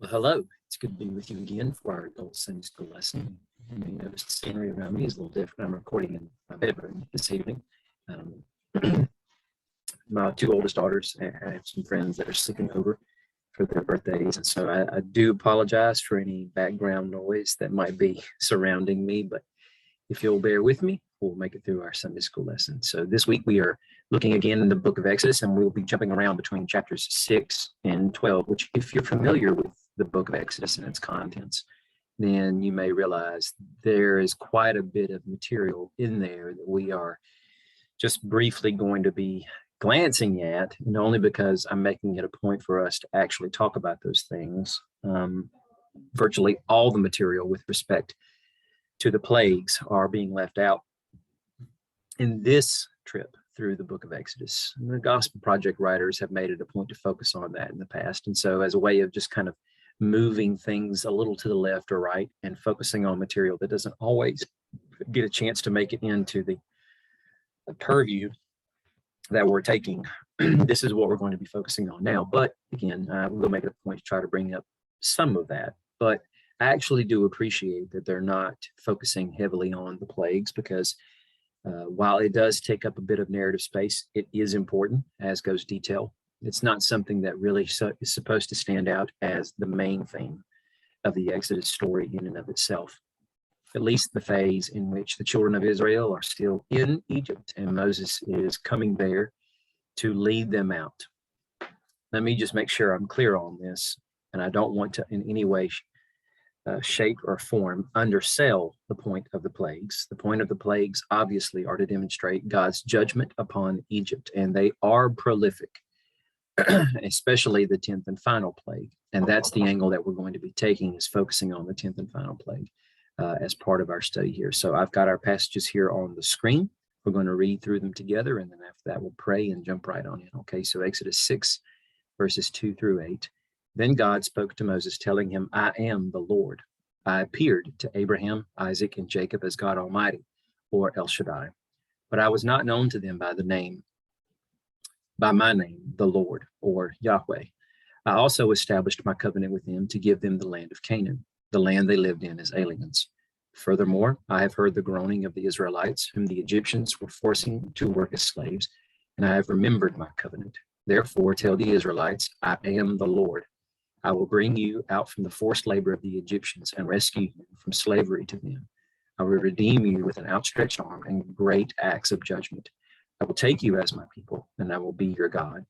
Well, hello. It's good to be with you again for our adult Sunday school lesson. You may notice the scenery around me is a little different. I'm recording in my bedroom this evening. My two oldest daughters, I have some friends that are sleeping over for their birthdays. And so I do apologize for any background noise that might be surrounding me, but if you'll bear with me, we'll make it through our Sunday school lesson. So this week we are looking again in the book of Exodus, and we'll be jumping around between chapters 6 and 12, which if you're familiar with the book of Exodus and its contents, then you may realize there is quite a bit of material in there that we are just briefly going to be glancing at, and only because I'm making it a point for us to actually talk about those things. Virtually all the material with respect to the plagues are being left out in this trip through the book of Exodus. And the Gospel Project writers have made it a point to focus on that in the past. And so as a way of just kind of moving things a little to the left or right and focusing on material that doesn't always get a chance to make it into the purview that we're taking, this is what we're going to be focusing on now. But again, we'll make it a point to try to bring up some of that. But I actually do appreciate that they're not focusing heavily on the plagues, because while it does take up a bit of narrative space, it is important, as goes detail. It's not something that really is supposed to stand out as the main theme of the Exodus story in and of itself. At least the phase in which the children of Israel are still in Egypt and Moses is coming there to lead them out. Let me just make sure I'm clear on this, and I don't want to in any way shape or form undersell the point of the plagues. The point of the plagues obviously are to demonstrate God's judgment upon Egypt, and they are prolific, especially the 10th and final plague. And that's the angle that we're going to be taking, is focusing on the 10th and final plague as part of our study here. So I've got our passages here on the screen. We're going to read through them together, and then after that we'll pray and jump right on in. Okay, so Exodus 6 verses 2 through 8. Then God spoke to Moses, telling him, I am the Lord. I appeared to Abraham, Isaac, and Jacob as God Almighty, or El Shaddai. But I was not known to them by my name, the Lord, or Yahweh. I also established my covenant with them to give them the land of Canaan, the land they lived in as aliens. Furthermore, I have heard the groaning of the Israelites, whom the Egyptians were forcing to work as slaves, and I have remembered my covenant. Therefore, tell the Israelites, I am the Lord. I will bring you out from the forced labor of the Egyptians and rescue you from slavery to them. I will redeem you with an outstretched arm and great acts of judgment. I will take you as my people, and I will be your God.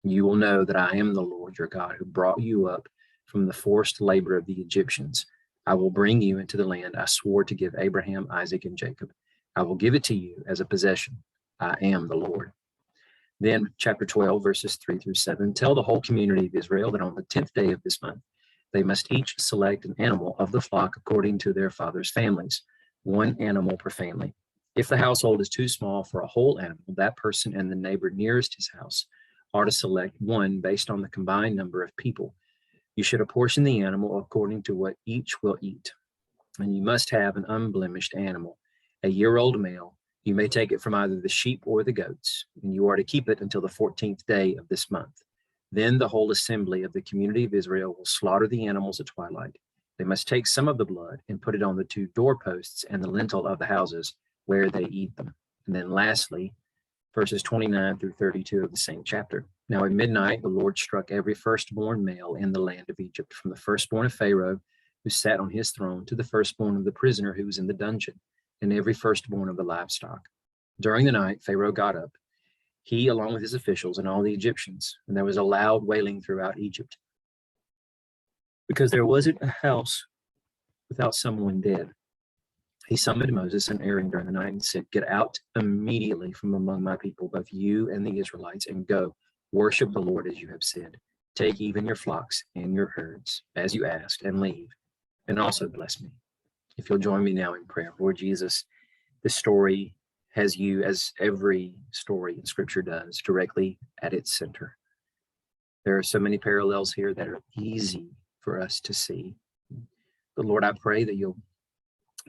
You will know that I am the Lord your God, who brought you up from the forced labor of the Egyptians. I will bring you into the land I swore to give Abraham, Isaac, and Jacob. I will give it to you as a possession. I am the Lord. Then chapter 12, verses 3 through 7, tell the whole community of Israel that on the 10th day of this month, they must each select an animal of the flock according to their father's families, one animal per family. If the household is too small for a whole animal, that person and the neighbor nearest his house are to select one based on the combined number of people. You should apportion the animal according to what each will eat. And you must have an unblemished animal, a year-old male. You may take it from either the sheep or the goats, and you are to keep it until the 14th day of this month. Then the whole assembly of the community of Israel will slaughter the animals at twilight. They must take some of the blood and put it on the two doorposts and the lintel of the houses where they eat them. And then lastly, verses 29 through 32 of the same chapter. Now at midnight, the Lord struck every firstborn male in the land of Egypt, from the firstborn of Pharaoh, who sat on his throne, to the firstborn of the prisoner who was in the dungeon, and every firstborn of the livestock. During the night, Pharaoh got up, he along with his officials and all the Egyptians, and there was a loud wailing throughout Egypt, because there wasn't a house without someone dead. He summoned Moses and Aaron during the night and said, get out immediately from among my people, both you and the Israelites, and go worship the Lord as you have said. Take even your flocks and your herds as you asked, and leave, and also bless me. If you'll join me now in prayer. Lord Jesus, this story has you, as every story in Scripture does, directly at its center. There are so many parallels here that are easy for us to see. But Lord, I pray that you'll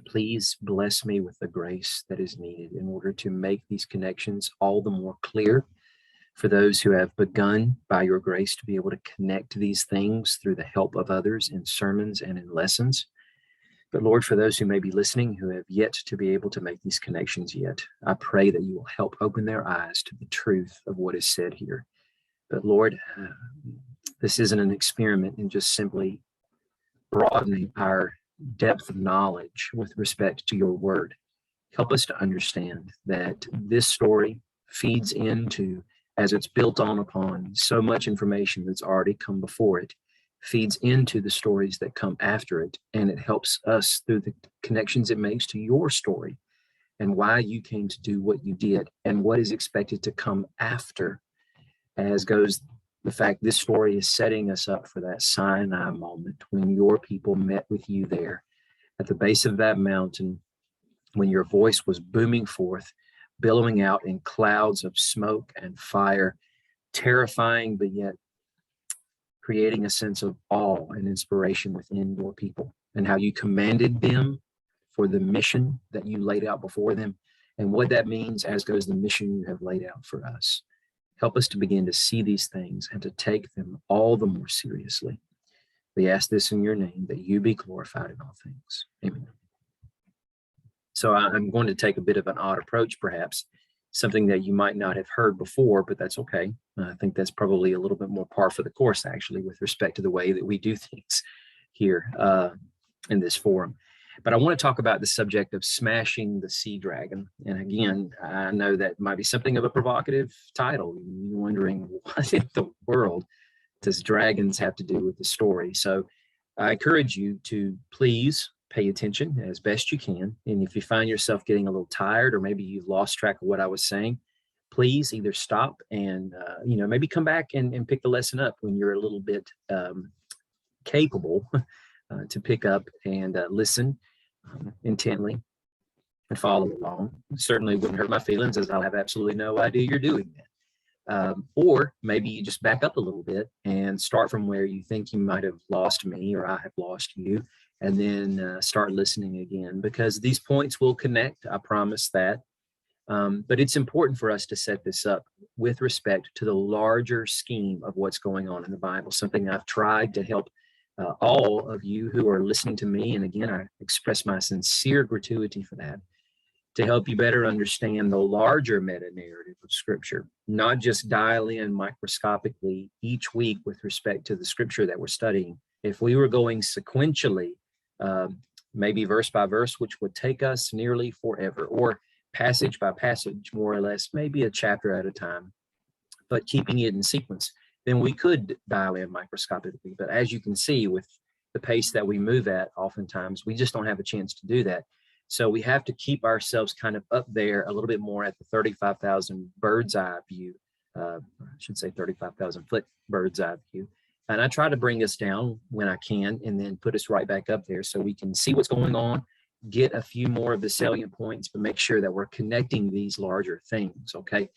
please bless me with the grace that is needed in order to make these connections all the more clear For those who have begun by your grace to be able to connect these things through the help of others in sermons and in lessons. But Lord, for those who may be listening who have yet to be able to make these connections yet, I pray that you will help open their eyes to the truth of what is said here. But Lord, this isn't an experiment in just simply broadening our depth of knowledge with respect to your word. Help us to understand that this story feeds into, as it's built on upon so much information that's already come before it, feeds into the stories that come after it, and it helps us through the connections it makes to your story and why you came to do what you did and what is expected to come after, as goes the fact this story is setting us up for that Sinai moment when your people met with you there at the base of that mountain, when your voice was booming forth, billowing out in clouds of smoke and fire, terrifying, but yet creating a sense of awe and inspiration within your people, and how you commanded them for the mission that you laid out before them, and what that means as goes the mission you have laid out for us. Help us to begin to see these things and to take them all the more seriously. We ask this in your name, that you be glorified in all things. Amen. So I'm going to take a bit of an odd approach, perhaps, something that you might not have heard before, but that's okay. I think that's probably a little bit more par for the course, actually, with respect to the way that we do things here in this forum. But I want to talk about the subject of smashing the sea dragon. And again, I know that might be something of a provocative title. You're wondering, what in the world does dragons have to do with the story? So I encourage you to please pay attention as best you can. And if you find yourself getting a little tired, or maybe you've lost track of what I was saying, please either stop and maybe come back and pick the lesson up when you're a little bit capable to pick up and listen intently and follow along. Certainly wouldn't hurt my feelings, as I'll have absolutely no idea you're doing that. Or maybe you just back up a little bit and start from where you think you might have lost me or I have lost you, and then start listening again, because these points will connect, I promise that. But it's important for us to set this up with respect to the larger scheme of what's going on in the Bible, something I've tried to help all of you who are listening to me, and again, I express my sincere gratuity for that, to help you better understand the larger meta-narrative of Scripture, not just dial in microscopically each week with respect to the Scripture that we're studying. If we were going sequentially, maybe verse by verse, which would take us nearly forever, or passage by passage, more or less, maybe a chapter at a time, but keeping it in sequence, then we could dial in microscopically. But as you can see, with the pace that we move at, oftentimes we just don't have a chance to do that. So we have to keep ourselves kind of up there a little bit more at the 35,000 bird's eye view. I should say 35,000 foot bird's eye view. And I try to bring us down when I can, and then put us right back up there so we can see what's going on, get a few more of the salient points, but make sure that we're connecting these larger things, okay?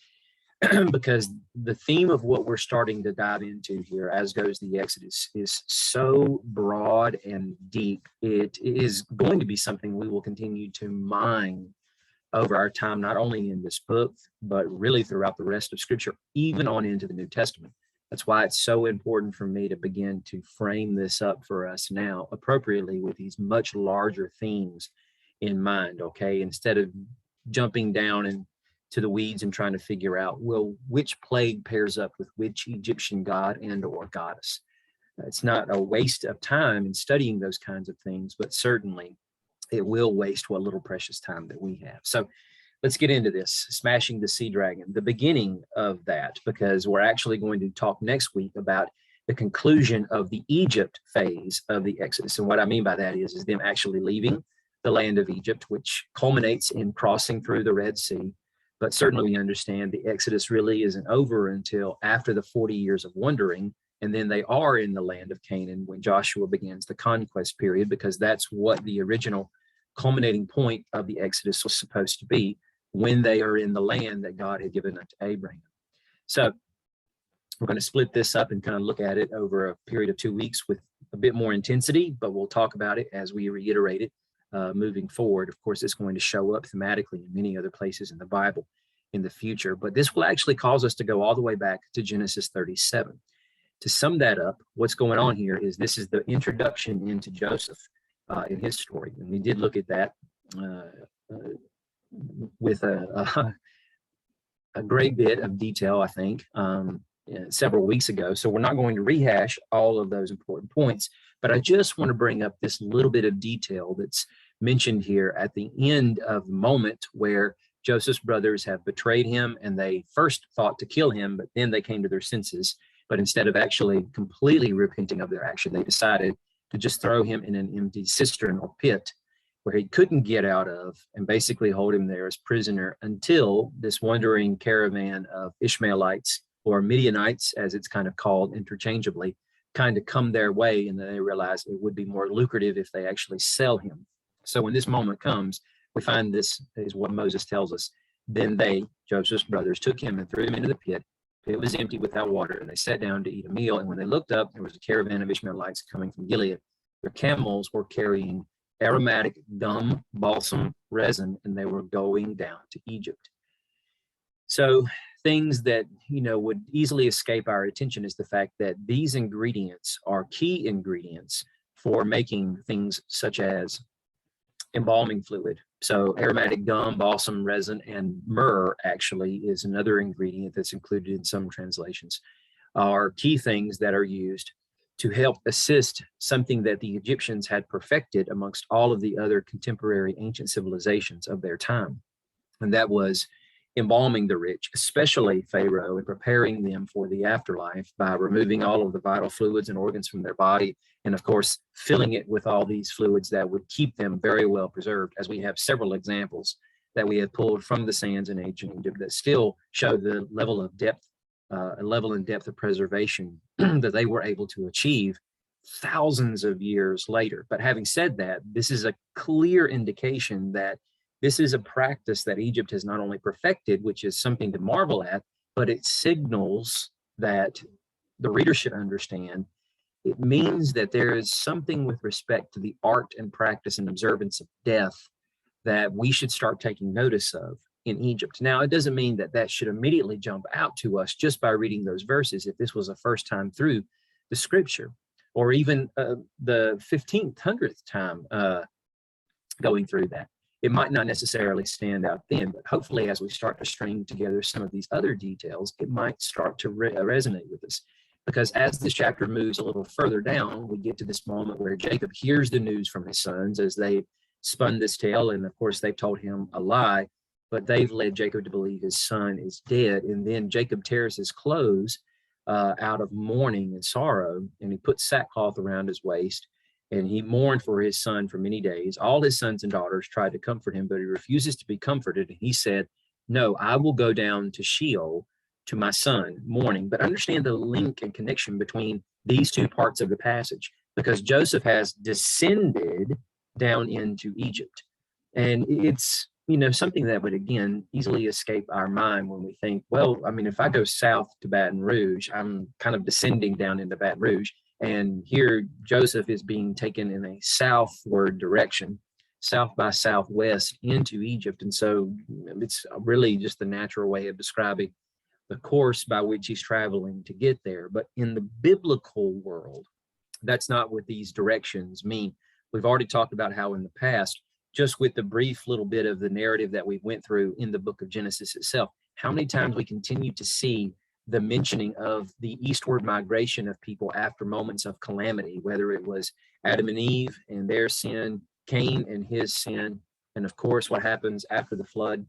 Because the theme of what we're starting to dive into here, as goes the Exodus, is so broad and deep. It is going to be something we will continue to mine over our time, not only in this book, but really throughout the rest of Scripture, even on into the New Testament. That's why it's so important for me to begin to frame this up for us now appropriately with these much larger themes in mind, okay? Instead of jumping down and to the weeds and trying to figure out, well, which plague pairs up with which Egyptian god and or goddess. It's not a waste of time in studying those kinds of things, but certainly it will waste what little precious time that we have. So let's get into this, smashing the sea dragon, the beginning of that, because we're actually going to talk next week about the conclusion of the Egypt phase of the Exodus. And what I mean by that is them actually leaving the land of Egypt, which culminates in crossing through the Red Sea. But certainly we understand the Exodus really isn't over until after the 40 years of wandering, and then they are in the land of Canaan when Joshua begins the conquest period, because that's what the original culminating point of the Exodus was supposed to be, when they are in the land that God had given unto Abraham. So we're going to split this up and kind of look at it over a period of 2 weeks with a bit more intensity, but we'll talk about it as we reiterate it moving forward. Of course, it's going to show up thematically in many other places in the Bible. in the future. But this will actually cause us to go all the way back to Genesis 37. To sum that up, what's going on here is this is the introduction into Joseph in his story. And we did look at that with a great bit of detail, I think, several weeks ago. So we're not going to rehash all of those important points, but I just want to bring up this little bit of detail that's mentioned here at the end of the moment where Joseph's brothers have betrayed him, and they first thought to kill him, but then they came to their senses. But instead of actually completely repenting of their action, they decided to just throw him in an empty cistern or pit where he couldn't get out of, and basically hold him there as prisoner until this wandering caravan of Ishmaelites, or Midianites, as it's kind of called interchangeably, kind of come their way, and then they realize it would be more lucrative if they actually sell him. So when this moment comes, we find this is what Moses tells us. Then they, Joseph's brothers, took him and threw him into the pit. It was empty without water, and they sat down to eat a meal. And when they looked up, there was a caravan of Ishmaelites coming from Gilead. Their camels were carrying aromatic gum, balsam, resin, and they were going down to Egypt. So things that, would easily escape our attention is the fact that these ingredients are key ingredients for making things such as embalming fluid. So aromatic gum, balsam, resin, and myrrh actually is another ingredient that's included in some translations, are key things that are used to help assist something that the Egyptians had perfected amongst all of the other contemporary ancient civilizations of their time. And that was embalming the rich, especially Pharaoh, and preparing them for the afterlife by removing all of the vital fluids and organs from their body, and of course, filling it with all these fluids that would keep them very well preserved, as we have several examples that we have pulled from the sands in ancient Egypt that still show the level of depth, level and depth of preservation that they were able to achieve thousands of years later. But having said that, this is a clear indication that this is a practice that Egypt has not only perfected, which is something to marvel at, but it signals that the reader should understand. It means that there is something with respect to the art and practice and observance of death that we should start taking notice of in Egypt. Now, it doesn't mean that that should immediately jump out to us just by reading those verses if this was a first time through the scripture, or even the 15th, 100th time going through that. It might not necessarily stand out then, but hopefully as we start to string together some of these other details, it might start to resonate with us. Because as this chapter moves a little further down, we get to this moment where Jacob hears the news from his sons as they spun this tale. And of course, they've told him a lie, but they've led Jacob to believe his son is dead. And then Jacob tears his clothes out of mourning and sorrow, and he puts sackcloth around his waist. And he mourned for his son for many days. All his sons and daughters tried to comfort him, but he refuses to be comforted. And he said, "No, I will go down to Sheol to my son, mourning." But understand the link and connection between these two parts of the passage, because Joseph has descended down into Egypt. And it's, something that would, again, easily escape our mind when we think, well, I mean, if I go south to Baton Rouge, I'm kind of descending down into Baton Rouge. And here Joseph is being taken in a southward direction, south by southwest into Egypt. And so it's really just the natural way of describing the course by which he's traveling to get there. But in the biblical world, that's not what these directions mean. We've already talked about how in the past, just with the brief little bit of the narrative that we went through in the book of Genesis itself, how many times we continue to see the mentioning of the eastward migration of people after moments of calamity, whether it was Adam and Eve and their sin, Cain and his sin, and of course what happens after the flood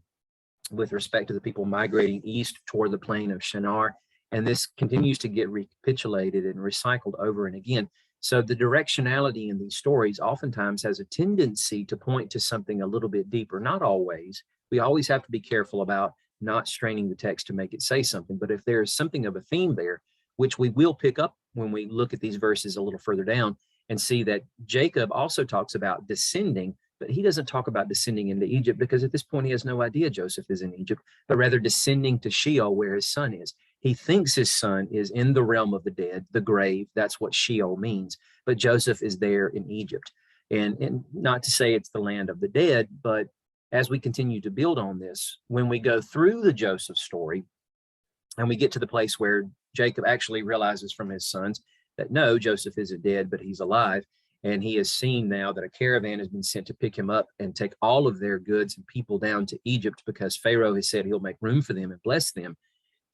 with respect to the people migrating east toward the plain of Shinar. And this continues to get recapitulated and recycled over and again. So the directionality in these stories oftentimes has a tendency to point to something a little bit deeper. Not always. We always have to be careful about not straining the text to make it say something. But if there is something of a theme there, which we will pick up when we look at these verses a little further down and see that Jacob also talks about descending, but he doesn't talk about descending into Egypt, because at this point he has no idea Joseph is in Egypt, but rather descending to Sheol where his son is. He thinks his son is in the realm of the dead, the grave. That's what Sheol means. But Joseph is there in Egypt. And not to say it's the land of the dead, but as we continue to build on this, when we go through the Joseph story and we get to the place where Jacob actually realizes from his sons that no, Joseph isn't dead, but he's alive. And he has seen now that a caravan has been sent to pick him up and take all of their goods and people down to Egypt because Pharaoh has said he'll make room for them and bless them.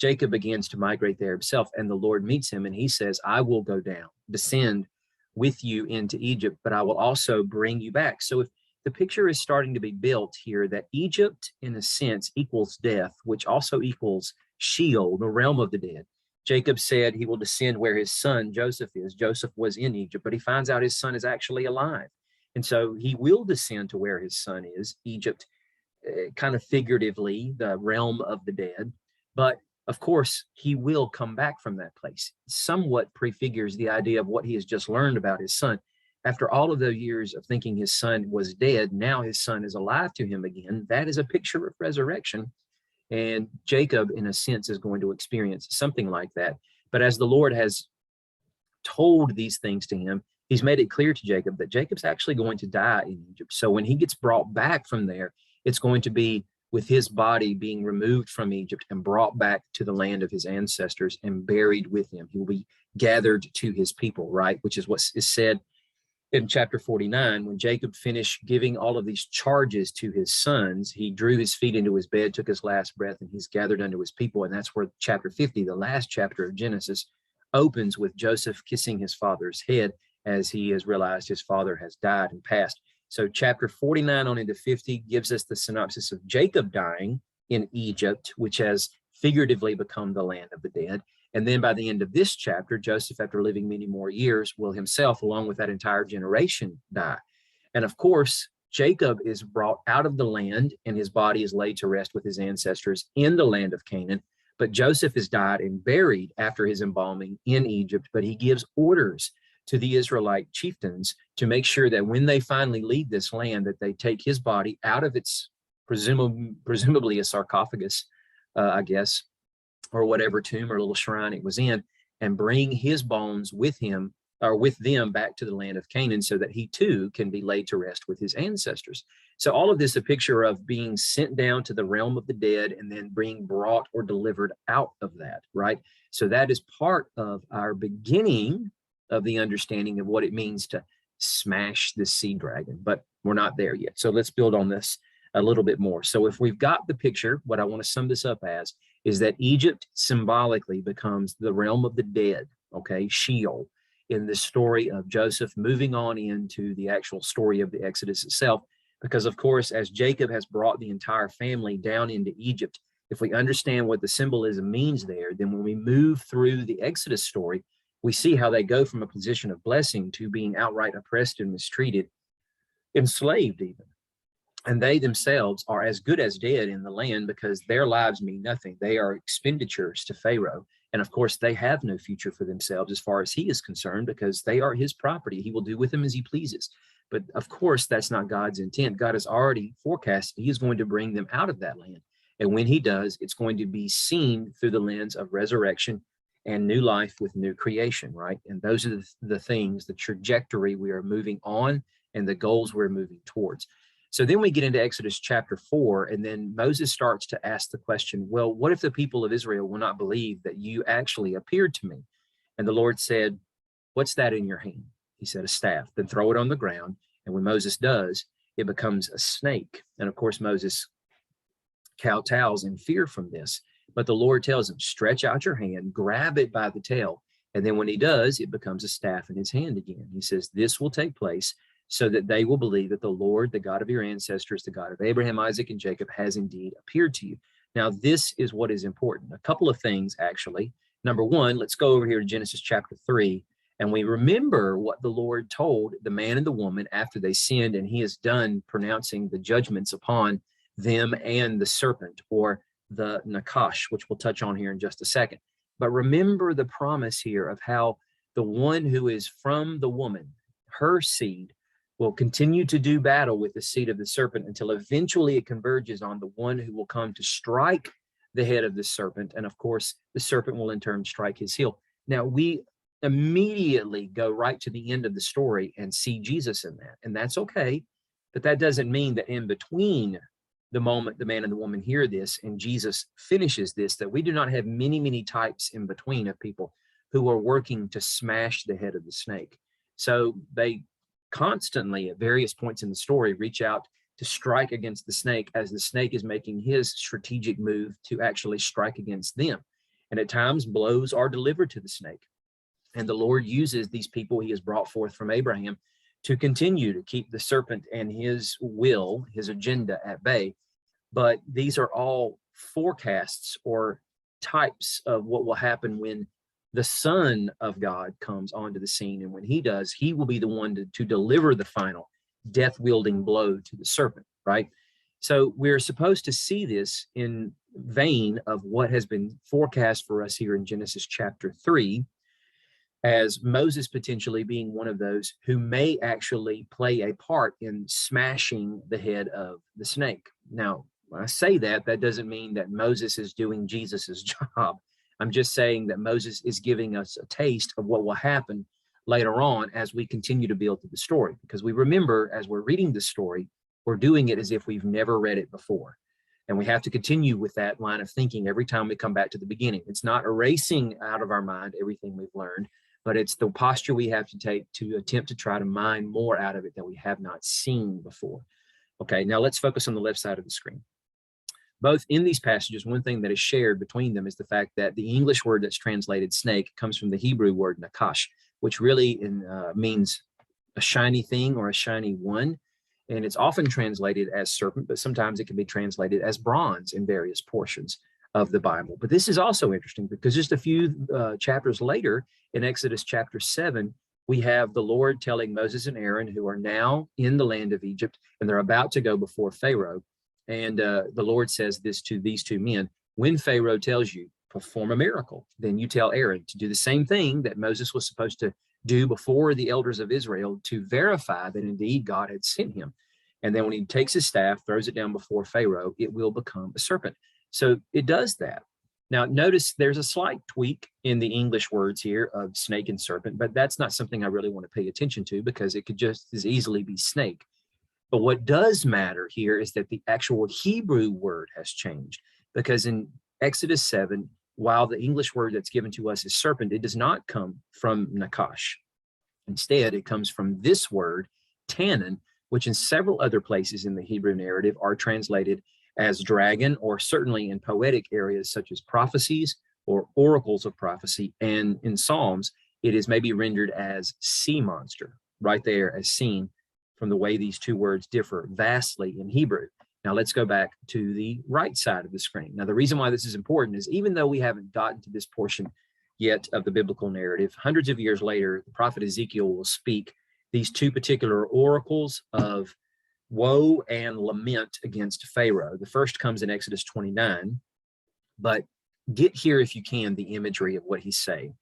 Jacob begins to migrate there himself, and the Lord meets him and he says, I will go down, descend with you into Egypt, but I will also bring you back. So if the picture is starting to be built here that Egypt, in a sense, equals death, which also equals Sheol, the realm of the dead. Jacob said he will descend where his son Joseph is. Joseph was in Egypt, but he finds out his son is actually alive. And so he will descend to where his son is, Egypt, kind of figuratively, the realm of the dead. But of course, he will come back from that place. Somewhat prefigures the idea of what he has just learned about his son. After all of those years of thinking his son was dead, now his son is alive to him again. That is a picture of resurrection. And Jacob, in a sense, is going to experience something like that. But as the Lord has told these things to him, he's made it clear to Jacob that Jacob's actually going to die in Egypt. So when he gets brought back from there, it's going to be with his body being removed from Egypt and brought back to the land of his ancestors and buried with him. He will be gathered to his people, right? Which is what is said in chapter 49, when Jacob finished giving all of these charges to his sons, he drew his feet into his bed, took his last breath, and he's gathered unto his people. And that's where chapter 50, the last chapter of Genesis, opens with Joseph kissing his father's head as he has realized his father has died and passed. So chapter 49 on into 50 gives us the synopsis of Jacob dying in Egypt, which has figuratively become the land of the dead. And then by the end of this chapter, Joseph, after living many more years, will himself, along with that entire generation, die. And of course, Jacob is brought out of the land and his body is laid to rest with his ancestors in the land of Canaan. But Joseph is died and buried after his embalming in Egypt, but he gives orders to the Israelite chieftains to make sure that when they finally leave this land, that they take his body out of its presumably a sarcophagus, I guess, or whatever tomb or little shrine it was in, and bring his bones with him or with them back to the land of Canaan so that he too can be laid to rest with his ancestors. So all of this, a picture of being sent down to the realm of the dead and then being brought or delivered out of that, right? So that is part of our beginning of the understanding of what it means to smash the sea dragon, but we're not there yet. So let's build on this a little bit more. So if we've got the picture, what I want to sum this up as is that Egypt symbolically becomes the realm of the dead, okay, Sheol, in the story of Joseph moving on into the actual story of the Exodus itself. Because of course, as Jacob has brought the entire family down into Egypt, if we understand what the symbolism means there, then when we move through the Exodus story, we see how they go from a position of blessing to being outright oppressed and mistreated, enslaved even. And they themselves are as good as dead in the land because their lives mean nothing. They are expenditures to Pharaoh. And of course, they have no future for themselves as far as he is concerned because they are his property. He will do with them as he pleases. But of course, that's not God's intent. God has already forecasted he is going to bring them out of that land. And when he does, it's going to be seen through the lens of resurrection and new life with new creation, right? And those are the things, the trajectory we are moving on and the goals we're moving towards. So then we get into Exodus chapter 4, and then Moses starts to ask the question, well, what if the people of Israel will not believe that you actually appeared to me? And the Lord said, what's that in your hand? He said, a staff. Then throw it on the ground. And when Moses does, it becomes a snake. And of course, Moses kowtows in fear from this. But the Lord tells him, stretch out your hand, grab it by the tail. And then when he does, it becomes a staff in his hand again. He says, this will take place so that they will believe that the Lord, the God of your ancestors, the God of Abraham, Isaac, and Jacob, has indeed appeared to you. Now, this is what is important. A couple of things, actually. Number one, let's go over here to Genesis chapter 3, and we remember what the Lord told the man and the woman after they sinned, and he is done pronouncing the judgments upon them and the serpent, or the Nakash, which we'll touch on here in just a second. But remember the promise here of how the one who is from the woman, her seed, will continue to do battle with the seed of the serpent until eventually it converges on the one who will come to strike the head of the serpent. And of course, the serpent will in turn strike his heel. Now, we immediately go right to the end of the story and see Jesus in that. And that's okay. But that doesn't mean that in between the moment the man and the woman hear this and Jesus finishes this, that we do not have many, many types in between of people who are working to smash the head of the snake. So they constantly, at various points in the story, reach out to strike against the snake as the snake is making his strategic move to actually strike against them. And at times, blows are delivered to the snake. And the Lord uses these people he has brought forth from Abraham to continue to keep the serpent and his will, his agenda at bay. But these are all forecasts or types of what will happen when the Son of God comes onto the scene. And when he does, he will be the one to deliver the final death-wielding blow to the serpent, right? So we're supposed to see this in vein of what has been forecast for us here in Genesis chapter 3, as Moses potentially being one of those who may actually play a part in smashing the head of the snake. Now, when I say that, that doesn't mean that Moses is doing Jesus's job. I'm just saying that Moses is giving us a taste of what will happen later on as we continue to build through the story. Because we remember, as we're reading the story, we're doing it as if we've never read it before. And we have to continue with that line of thinking every time we come back to the beginning. It's not erasing out of our mind everything we've learned, but it's the posture we have to take to attempt to try to mine more out of it that we have not seen before. Okay, now let's focus on the left side of the screen. Both in these passages, one thing that is shared between them is the fact that the English word that's translated snake comes from the Hebrew word nakash, which really means a shiny thing or a shiny one. And it's often translated as serpent, but sometimes it can be translated as bronze in various portions of the Bible. But this is also interesting because just a few chapters later, in Exodus chapter 7, we have the Lord telling Moses and Aaron, who are now in the land of Egypt, and they're about to go before Pharaoh. And the Lord says this to these two men: when Pharaoh tells you, perform a miracle, then you tell Aaron to do the same thing that Moses was supposed to do before the elders of Israel to verify that indeed God had sent him. And then when he takes his staff, throws it down before Pharaoh, it will become a serpent. So it does that. Now, notice there's a slight tweak in the English words here of snake and serpent, but that's not something I really want to pay attention to because it could just as easily be snake. But what does matter here is that the actual Hebrew word has changed, because in Exodus 7, while the English word that's given to us is serpent, it does not come from nakash. Instead, it comes from this word, tannin, which in several other places in the Hebrew narrative are translated as dragon, or certainly in poetic areas such as prophecies or oracles of prophecy. And in Psalms, it is maybe rendered as sea monster, right there as seen from the way these two words differ vastly in Hebrew. Now let's go back to the right side of the screen. Now the reason why this is important is even though we haven't gotten to this portion yet of the biblical narrative, hundreds of years later, the prophet Ezekiel will speak these two particular oracles of woe and lament against Pharaoh. The first comes in Exodus 29, but get here if you can the imagery of what he's saying.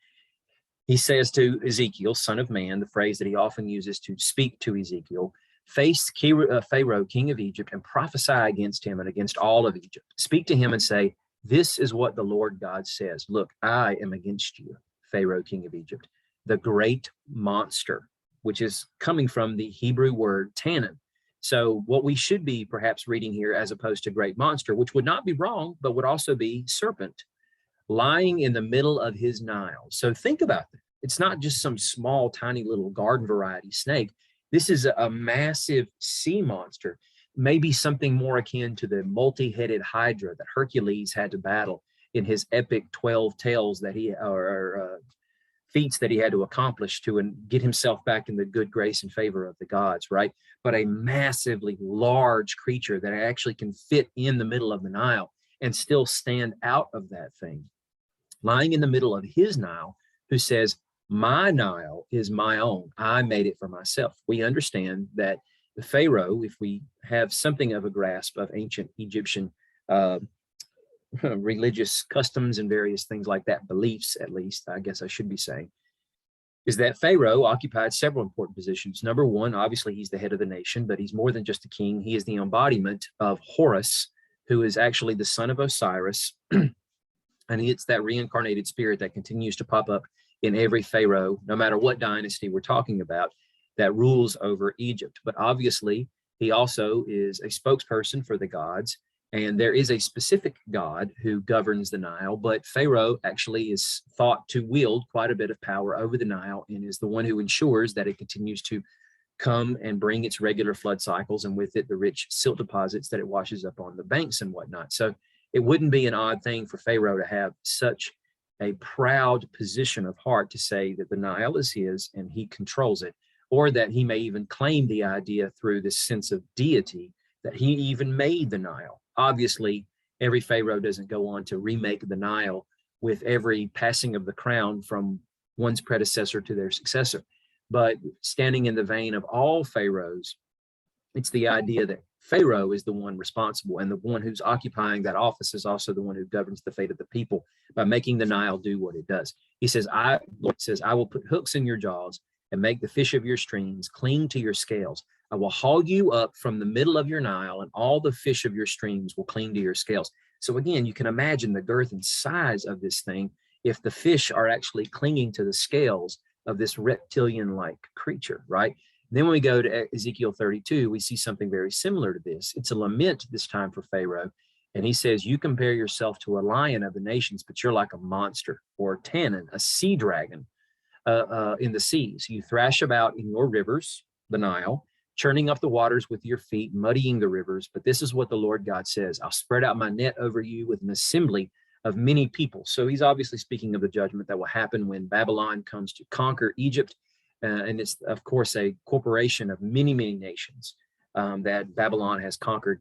He says to Ezekiel, son of man, the phrase that he often uses to speak to Ezekiel, face Pharaoh, king of Egypt, and prophesy against him and against all of Egypt. Speak to him and say, this is what the Lord God says. Look, I am against you, Pharaoh, king of Egypt, the great monster, which is coming from the Hebrew word tannin. So what we should be perhaps reading here as opposed to great monster, which would not be wrong, but would also be serpent, lying in the middle of his Nile. So think about that. It's not just some small, tiny little garden variety snake. This is a massive sea monster, maybe something more akin to the multi-headed Hydra that Hercules had to battle in his epic 12 tails that he, feats that he had to accomplish to get himself back in the good grace and favor of the gods, right? But a massively large creature that actually can fit in the middle of the Nile and still stand out of that thing, lying in the middle of his Nile, who says, my Nile is my own. I made it for myself. We understand that the Pharaoh, if we have something of a grasp of ancient Egyptian religious customs and various things like that, beliefs at least, I guess I should be saying, is that Pharaoh occupied several important positions. Number one, obviously he's the head of the nation, but he's more than just a king. He is the embodiment of Horus, who is actually the son of Osiris. And it's that reincarnated spirit that continues to pop up in every Pharaoh, no matter what dynasty we're talking about, that rules over Egypt. But obviously, He also is a spokesperson for the gods. And there is a specific god who governs the Nile, but Pharaoh actually is thought to wield quite a bit of power over the Nile and is the one who ensures that it continues to come and bring its regular flood cycles, and with it the rich silt deposits that it washes up on the banks and whatnot. So it wouldn't be an odd thing for Pharaoh to have such a proud position of heart to say that the Nile is his and he controls it, or that he may even claim the idea through this sense of deity that he even made the Nile. Obviously, every Pharaoh doesn't go on to remake the Nile with every passing of the crown from one's predecessor to their successor. But standing in the vein of all Pharaohs, it's the idea that Pharaoh is the one responsible, and the one who's occupying that office is also the one who governs the fate of the people by making the Nile do what it does. He says, Lord says, I will put hooks in your jaws and make the fish of your streams cling to your scales. I will haul you up from the middle of your Nile, and all the fish of your streams will cling to your scales. So again, you can imagine the girth and size of this thing if the fish are actually clinging to the scales of this reptilian-like creature, right? Then when we go to Ezekiel 32, we see something very similar to this. It's a lament this time for Pharaoh. And he says, you compare yourself to a lion of the nations, but you're like a monster, or a tannin, a sea dragon in the seas. You thrash about in your rivers, the Nile, churning up the waters with your feet, muddying the rivers. But this is what the Lord God says, I'll spread out my net over you with an assembly of many people. So he's obviously speaking of the judgment that will happen when Babylon comes to conquer Egypt. And it's, of course, a corporation of many, many nations that Babylon has conquered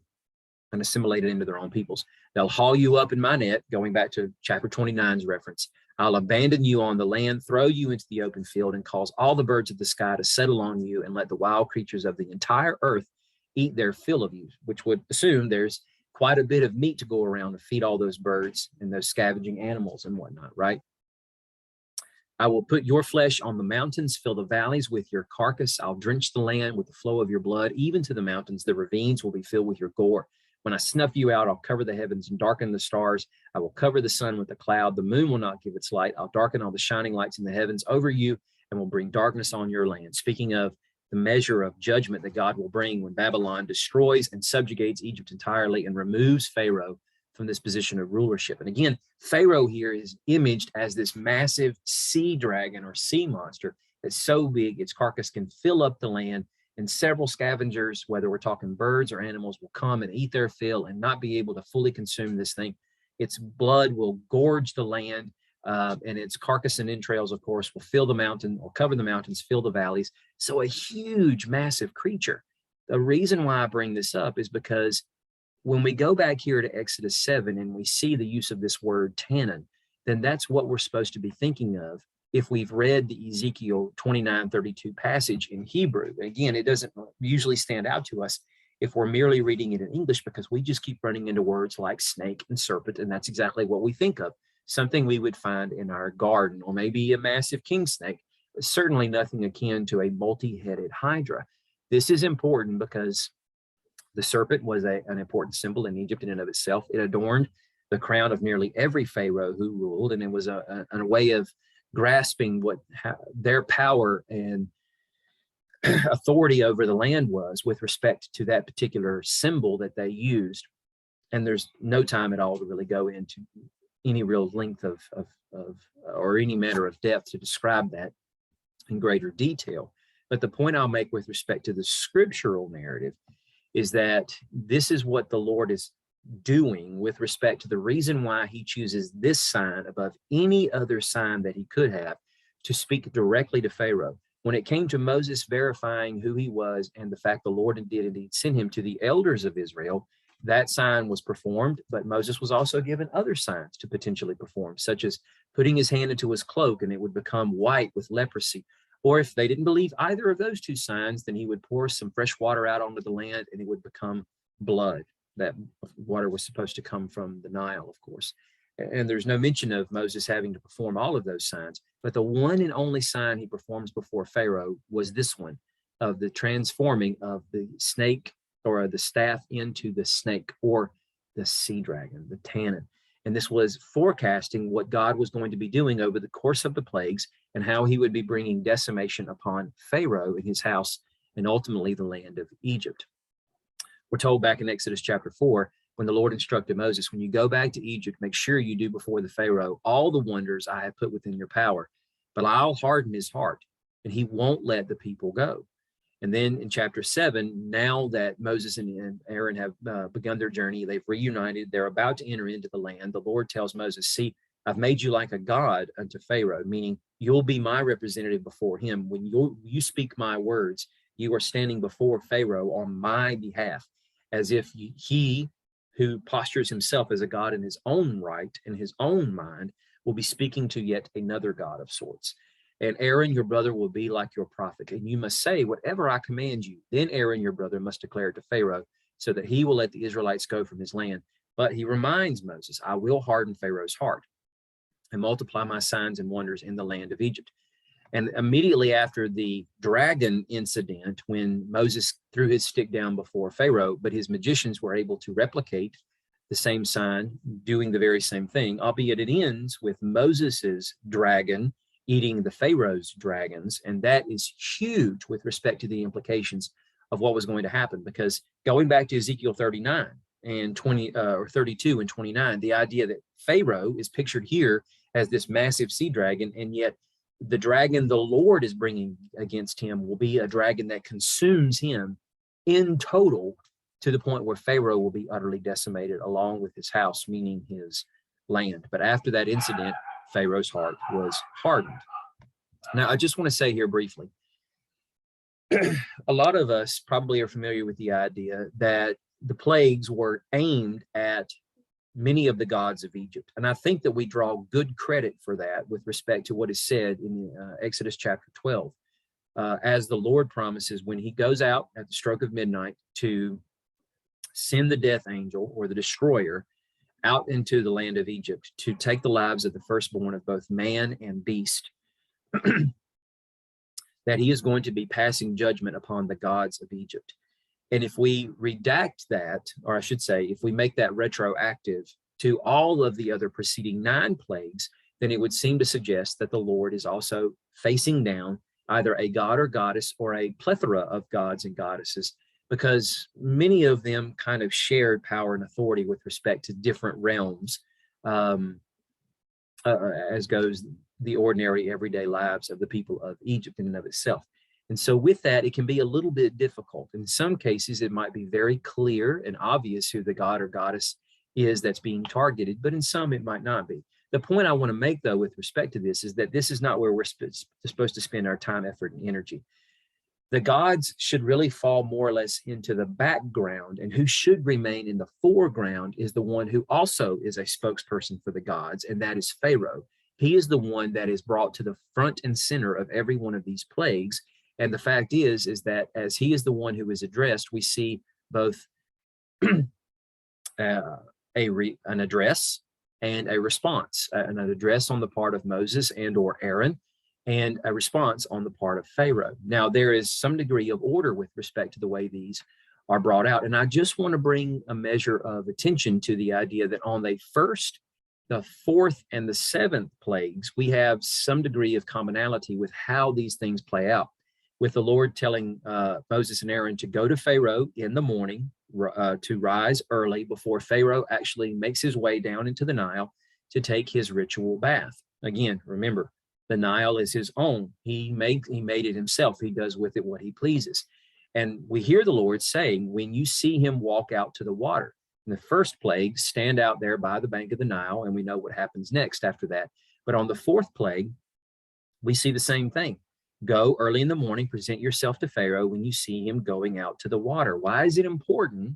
and assimilated into their own peoples. They'll haul you up in my net, going back to chapter 29's reference. I'll abandon you on the land, throw you into the open field, and cause all the birds of the sky to settle on you, and let the wild creatures of the entire earth eat their fill of you, which would assume there's quite a bit of meat to go around to feed all those birds and those scavenging animals and whatnot, right? I will put your flesh on the mountains, fill the valleys with your carcass. I'll drench the land with the flow of your blood, even to the mountains. The ravines will be filled with your gore. When I snuff you out, I'll cover the heavens and darken the stars. I will cover the sun with a cloud. The moon will not give its light. I'll darken all the shining lights in the heavens over you and will bring darkness on your land. Speaking of the measure of judgment that God will bring when Babylon destroys and subjugates Egypt entirely and removes Pharaoh from this position of rulership. And again, Pharaoh here is imaged as this massive sea dragon or sea monster that's so big its carcass can fill up the land, and several scavengers, whether we're talking birds or animals, will come and eat their fill and not be able to fully consume this thing. Its blood will gorge the land, and its carcass and entrails, of course, will fill the mountain or cover the mountains, fill the valleys. So a huge, massive creature. The reason why I bring this up is because when we go back here to Exodus 7 and we see the use of this word tannin, then that's what we're supposed to be thinking of if we've read the Ezekiel 29:32 passage in Hebrew. Again, it doesn't usually stand out to us if we're merely reading it in English, because we just keep running into words like snake and serpent, and that's exactly what we think of, something we would find in our garden, or maybe a massive king snake, but certainly nothing akin to a multi-headed hydra. This is important because the serpent was an important symbol in Egypt in and of itself. It adorned the crown of nearly every pharaoh who ruled, and it was a way of grasping what their power and authority over the land was with respect to that particular symbol that they used. And there's no time at all to really go into any real length of or any matter of depth to describe that in greater detail. But the point I'll make with respect to the scriptural narrative is that this is what the Lord is doing with respect to the reason why he chooses this sign above any other sign that he could have to speak directly to Pharaoh. When it came to Moses verifying who he was and the fact the Lord did indeed send him to the elders of Israel, that sign was performed, but Moses was also given other signs to potentially perform, such as putting his hand into his cloak and it would become white with leprosy. Or if they didn't believe either of those two signs, then he would pour some fresh water out onto the land and it would become blood. That water was supposed to come from the Nile, of course. And there's no mention of Moses having to perform all of those signs. But the one and only sign he performs before Pharaoh was this one, of the transforming of the snake or the staff into the snake, or the sea dragon, the tannin. And this was forecasting what God was going to be doing over the course of the plagues and how he would be bringing decimation upon Pharaoh and his house and ultimately the land of Egypt. We're told back in Exodus chapter 4, when the Lord instructed Moses, when you go back to Egypt, make sure you do before the Pharaoh all the wonders I have put within your power, but I'll harden his heart and he won't let the people go. And then in chapter 7, now that Moses and Aaron have begun their journey, they've reunited, they're about to enter into the land. The Lord tells Moses, see, I've made you like a god unto Pharaoh, meaning you'll be my representative before him. When you speak my words, you are standing before Pharaoh on my behalf, as if he who postures himself as a god in his own right, in his own mind, will be speaking to yet another god of sorts. And Aaron, your brother, will be like your prophet. And you must say whatever I command you. Then Aaron, your brother, must declare it to Pharaoh, so that he will let the Israelites go from his land. But he reminds Moses, I will harden Pharaoh's heart and multiply my signs and wonders in the land of Egypt. And immediately after the dragon incident, when Moses threw his stick down before Pharaoh, but his magicians were able to replicate the same sign, doing the very same thing, albeit it ends with Moses's dragon eating the Pharaoh's dragons. And that is huge with respect to the implications of what was going to happen, because going back to Ezekiel 39 and 32 and 29, the idea that Pharaoh is pictured here as this massive sea dragon, and yet the dragon the Lord is bringing against him will be a dragon that consumes him in total, to the point where Pharaoh will be utterly decimated along with his house, meaning his land. But after that incident, Pharaoh's heart was hardened. Now, I just want to say here briefly, a lot of us probably are familiar with the idea that the plagues were aimed at many of the gods of Egypt. And I think that we draw good credit for that with respect to what is said in Exodus chapter 12, as the Lord promises when he goes out at the stroke of midnight to send the death angel, or the destroyer, out into the land of Egypt to take the lives of the firstborn of both man and beast, that he is going to be passing judgment upon the gods of Egypt. And if we redact that, or I should say, if we make that retroactive to all of the other preceding 9 plagues, then it would seem to suggest that the Lord is also facing down either a god or goddess, or a plethora of gods and goddesses, because many of them kind of shared power and authority with respect to different realms, as goes the ordinary everyday lives of the people of Egypt in and of itself. And so with that, it can be a little bit difficult. In some cases, it might be very clear and obvious who the god or goddess is that's being targeted, but in some it might not be. The point I want to make, though, with respect to this is that this is not where we're supposed to spend our time, effort, and energy. The gods should really fall more or less into the background, and who should remain in the foreground is the one who also is a spokesperson for the gods, and that is Pharaoh. He is the one that is brought to the front and center of every one of these plagues. And the fact is that as he is the one who is addressed, we see both an address and a response, an address on the part of Moses and or Aaron, and a response on the part of Pharaoh. Now, there is some degree of order with respect to the way these are brought out. And I just want to bring a measure of attention to the idea that on the first, the fourth, and the seventh plagues, we have some degree of commonality with how these things play out, with the Lord telling Moses and Aaron to go to Pharaoh in the morning, to rise early before Pharaoh actually makes his way down into the Nile to take his ritual bath. Again, remember, the Nile is his own. He made it himself. He does with it what he pleases. And we hear the Lord saying, when you see him walk out to the water, in the first plague, stand out there by the bank of the Nile, and we know what happens next after that. But on the fourth plague, we see the same thing. Go early in the morning, present yourself to Pharaoh when you see him going out to the water. Why is it important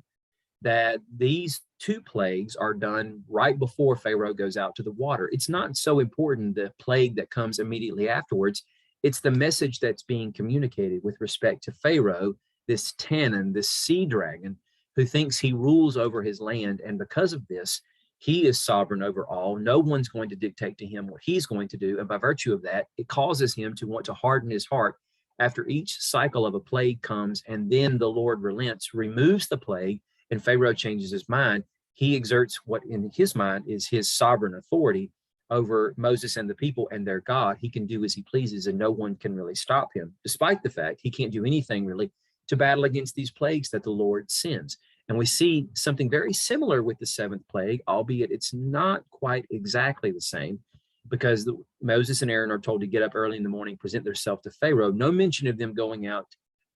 that these 2 plagues are done right before Pharaoh goes out to the water? It's not so important the plague that comes immediately afterwards. It's the message that's being communicated with respect to Pharaoh, this Tannin, this sea dragon, who thinks he rules over his land. And because of this, he is sovereign over all. No one's going to dictate to him what he's going to do. And by virtue of that, it causes him to want to harden his heart after each cycle of a plague comes. And then the Lord relents, removes the plague, and Pharaoh changes his mind. He exerts what in his mind is his sovereign authority over Moses and the people and their God. He can do as he pleases, and no one can really stop him, despite the fact he can't do anything really to battle against these plagues that the Lord sends. And we see something very similar with the seventh plague, albeit it's not quite exactly the same, because Moses and Aaron are told to get up early in the morning, present themselves to Pharaoh. No mention of them going out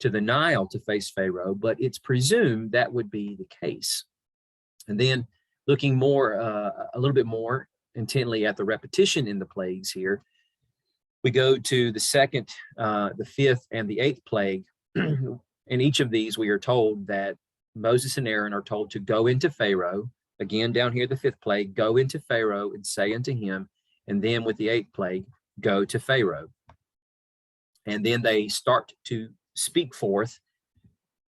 to the Nile to face Pharaoh, but it's presumed that would be the case. And then looking more, a little bit more intently at the repetition in the plagues here, we go to the second, the fifth, and the eighth plague. In each of these, we are told that Moses and Aaron are told to go into Pharaoh. Again, down here, the fifth plague, go into Pharaoh and say unto him. And then with the eighth plague, go to Pharaoh. And then they start to speak forth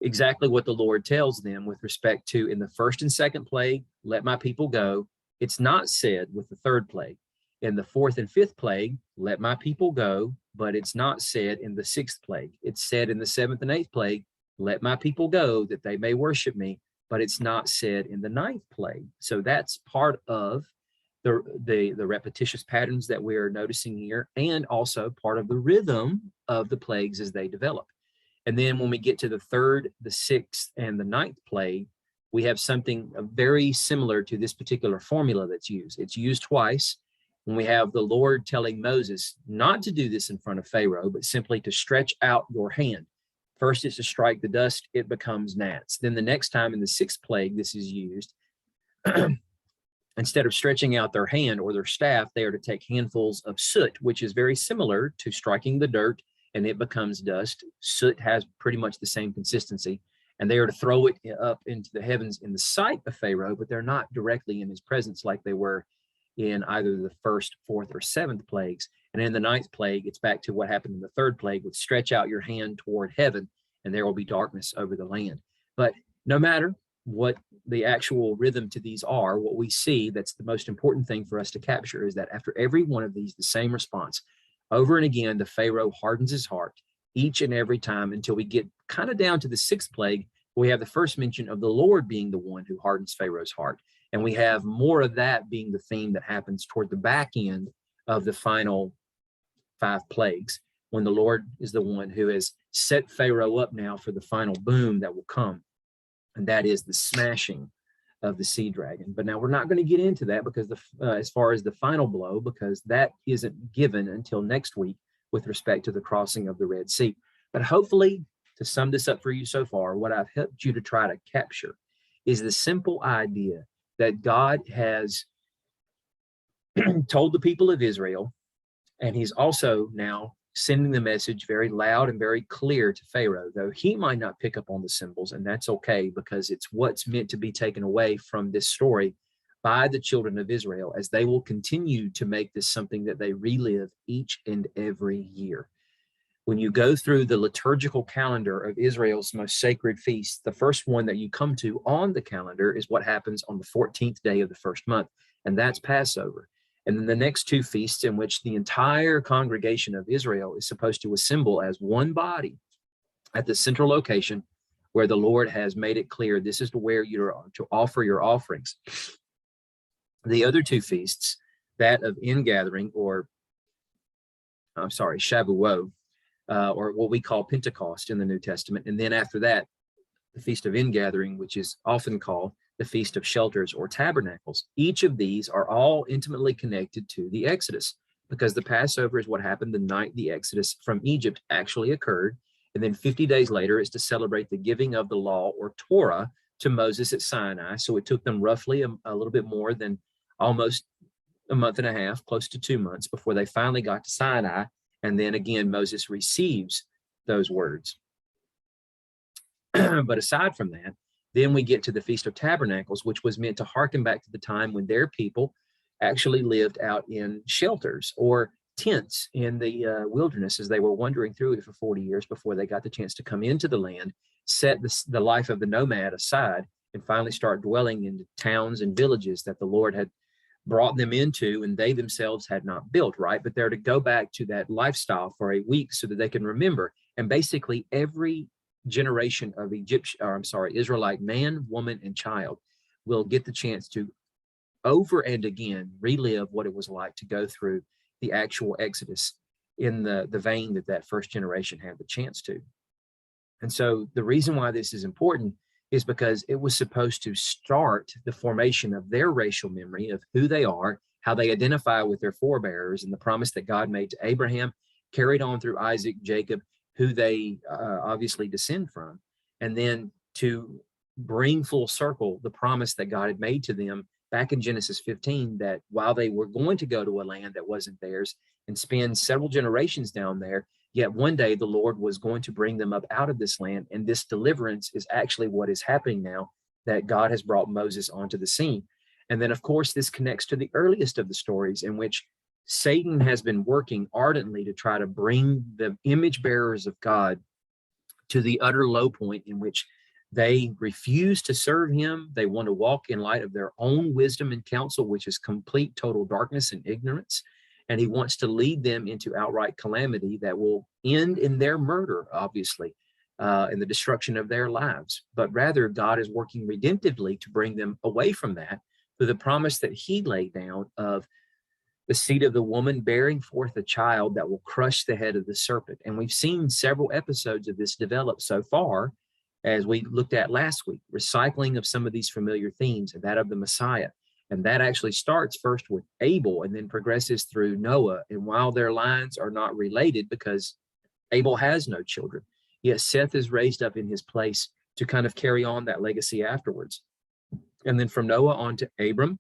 exactly what the Lord tells them with respect to, in the first and second plague, let my people go. It's not said with the third plague. In the fourth and fifth plague, let my people go, but it's not said in the sixth plague. It's said in the seventh and eighth plague, let my people go that they may worship me, but it's not said in the ninth plague. So that's part of the repetitious patterns that we are noticing here, and also part of the rhythm of the plagues as they develop. And then when we get to the third, the sixth, and the ninth plague, we have something very similar to this particular formula that's used. It's used twice when we have the Lord telling Moses not to do this in front of Pharaoh, but simply to stretch out your hand. First is to strike the dust, it becomes gnats. Then the next time in the sixth plague, this is used. Instead of stretching out their hand or their staff, they are to take handfuls of soot, which is very similar to striking the dirt and it becomes dust. Soot has pretty much the same consistency, and they are to throw it up into the heavens in the sight of Pharaoh, but they're not directly in his presence like they were in either the first, fourth, or seventh plagues. And in the ninth plague, it's back to what happened in the third plague with stretch out your hand toward heaven, and there will be darkness over the land. But no matter what the actual rhythm to these are, what we see that's the most important thing for us to capture is that after every one of these, the same response. Over and again, the Pharaoh hardens his heart each and every time until we get kind of down to the sixth plague. We have the first mention of the Lord being the one who hardens Pharaoh's heart. And we have more of that being the theme that happens toward the back end of the final 5 plagues, when the Lord is the one who has set Pharaoh up now for the final boom that will come. And that is the smashing of the sea dragon. But now we're not going to get into that because as far as the final blow, because that isn't given until next week with respect to the crossing of the Red Sea. But hopefully, to sum this up for you so far, what I've helped you to try to capture is the simple idea that God has told the people of Israel, and he's also now sending the message very loud and very clear to Pharaoh, though he might not pick up on the symbols, and that's okay, because it's what's meant to be taken away from this story by the children of Israel, as they will continue to make this something that they relive each and every year. When you go through the liturgical calendar of Israel's most sacred feasts, the first one that you come to on the calendar is what happens on the 14th day of the first month, and that's Passover. And then the next 2 feasts, in which the entire congregation of Israel is supposed to assemble as one body at the central location where the Lord has made it clear this is where you're to offer your offerings. The other 2 feasts, that of ingathering, or Shavuot, or what we call Pentecost in the New Testament. And then after that, the Feast of Ingathering, which is often called the Feast of Shelters or Tabernacles. Each of these are all intimately connected to the Exodus, because the Passover is what happened the night the Exodus from Egypt actually occurred. And then 50 days later is to celebrate the giving of the law, or Torah, to Moses at Sinai. So it took them roughly a little bit more than almost a month and a half, close to 2 months, before they finally got to Sinai. And then again, Moses receives those words. But aside from that, then we get to the Feast of Tabernacles, which was meant to harken back to the time when their people actually lived out in shelters or tents in the wilderness as they were wandering through it for 40 years before they got the chance to come into the land, set the life of the nomad aside, and finally start dwelling in towns and villages that the Lord had brought them into and they themselves had not built, right? But they're to go back to that lifestyle for a week so that they can remember. And basically every generation of Israelite man, woman, and child will get the chance to over and again relive what it was like to go through the actual Exodus in the vein that first generation had the chance to. And so the reason why this is important is because it was supposed to start the formation of their racial memory of who they are, how they identify with their forebears, and the promise that God made to Abraham, carried on through Isaac, Jacob, who they obviously descend from, and then to bring full circle the promise that God had made to them back in Genesis 15, that while they were going to go to a land that wasn't theirs and spend several generations down there, yet one day the Lord was going to bring them up out of this land. And this deliverance is actually what is happening now, that God has brought Moses onto the scene. And then, of course, this connects to the earliest of the stories in which Satan has been working ardently to try to bring the image bearers of God to the utter low point in which they refuse to serve him. They want to walk in light of their own wisdom and counsel, which is complete, total darkness and ignorance. And he wants to lead them into outright calamity that will end in their murder, obviously, and the destruction of their lives. But rather, God is working redemptively to bring them away from that through the promise that he laid down of the seed of the woman bearing forth a child that will crush the head of the serpent. And we've seen several episodes of this develop so far, as we looked at last week, recycling of some of these familiar themes, and that of the Messiah. And that actually starts first with Abel and then progresses through Noah. And while their lines are not related because Abel has no children, yet Seth is raised up in his place to kind of carry on that legacy afterwards. And then from Noah on to Abram,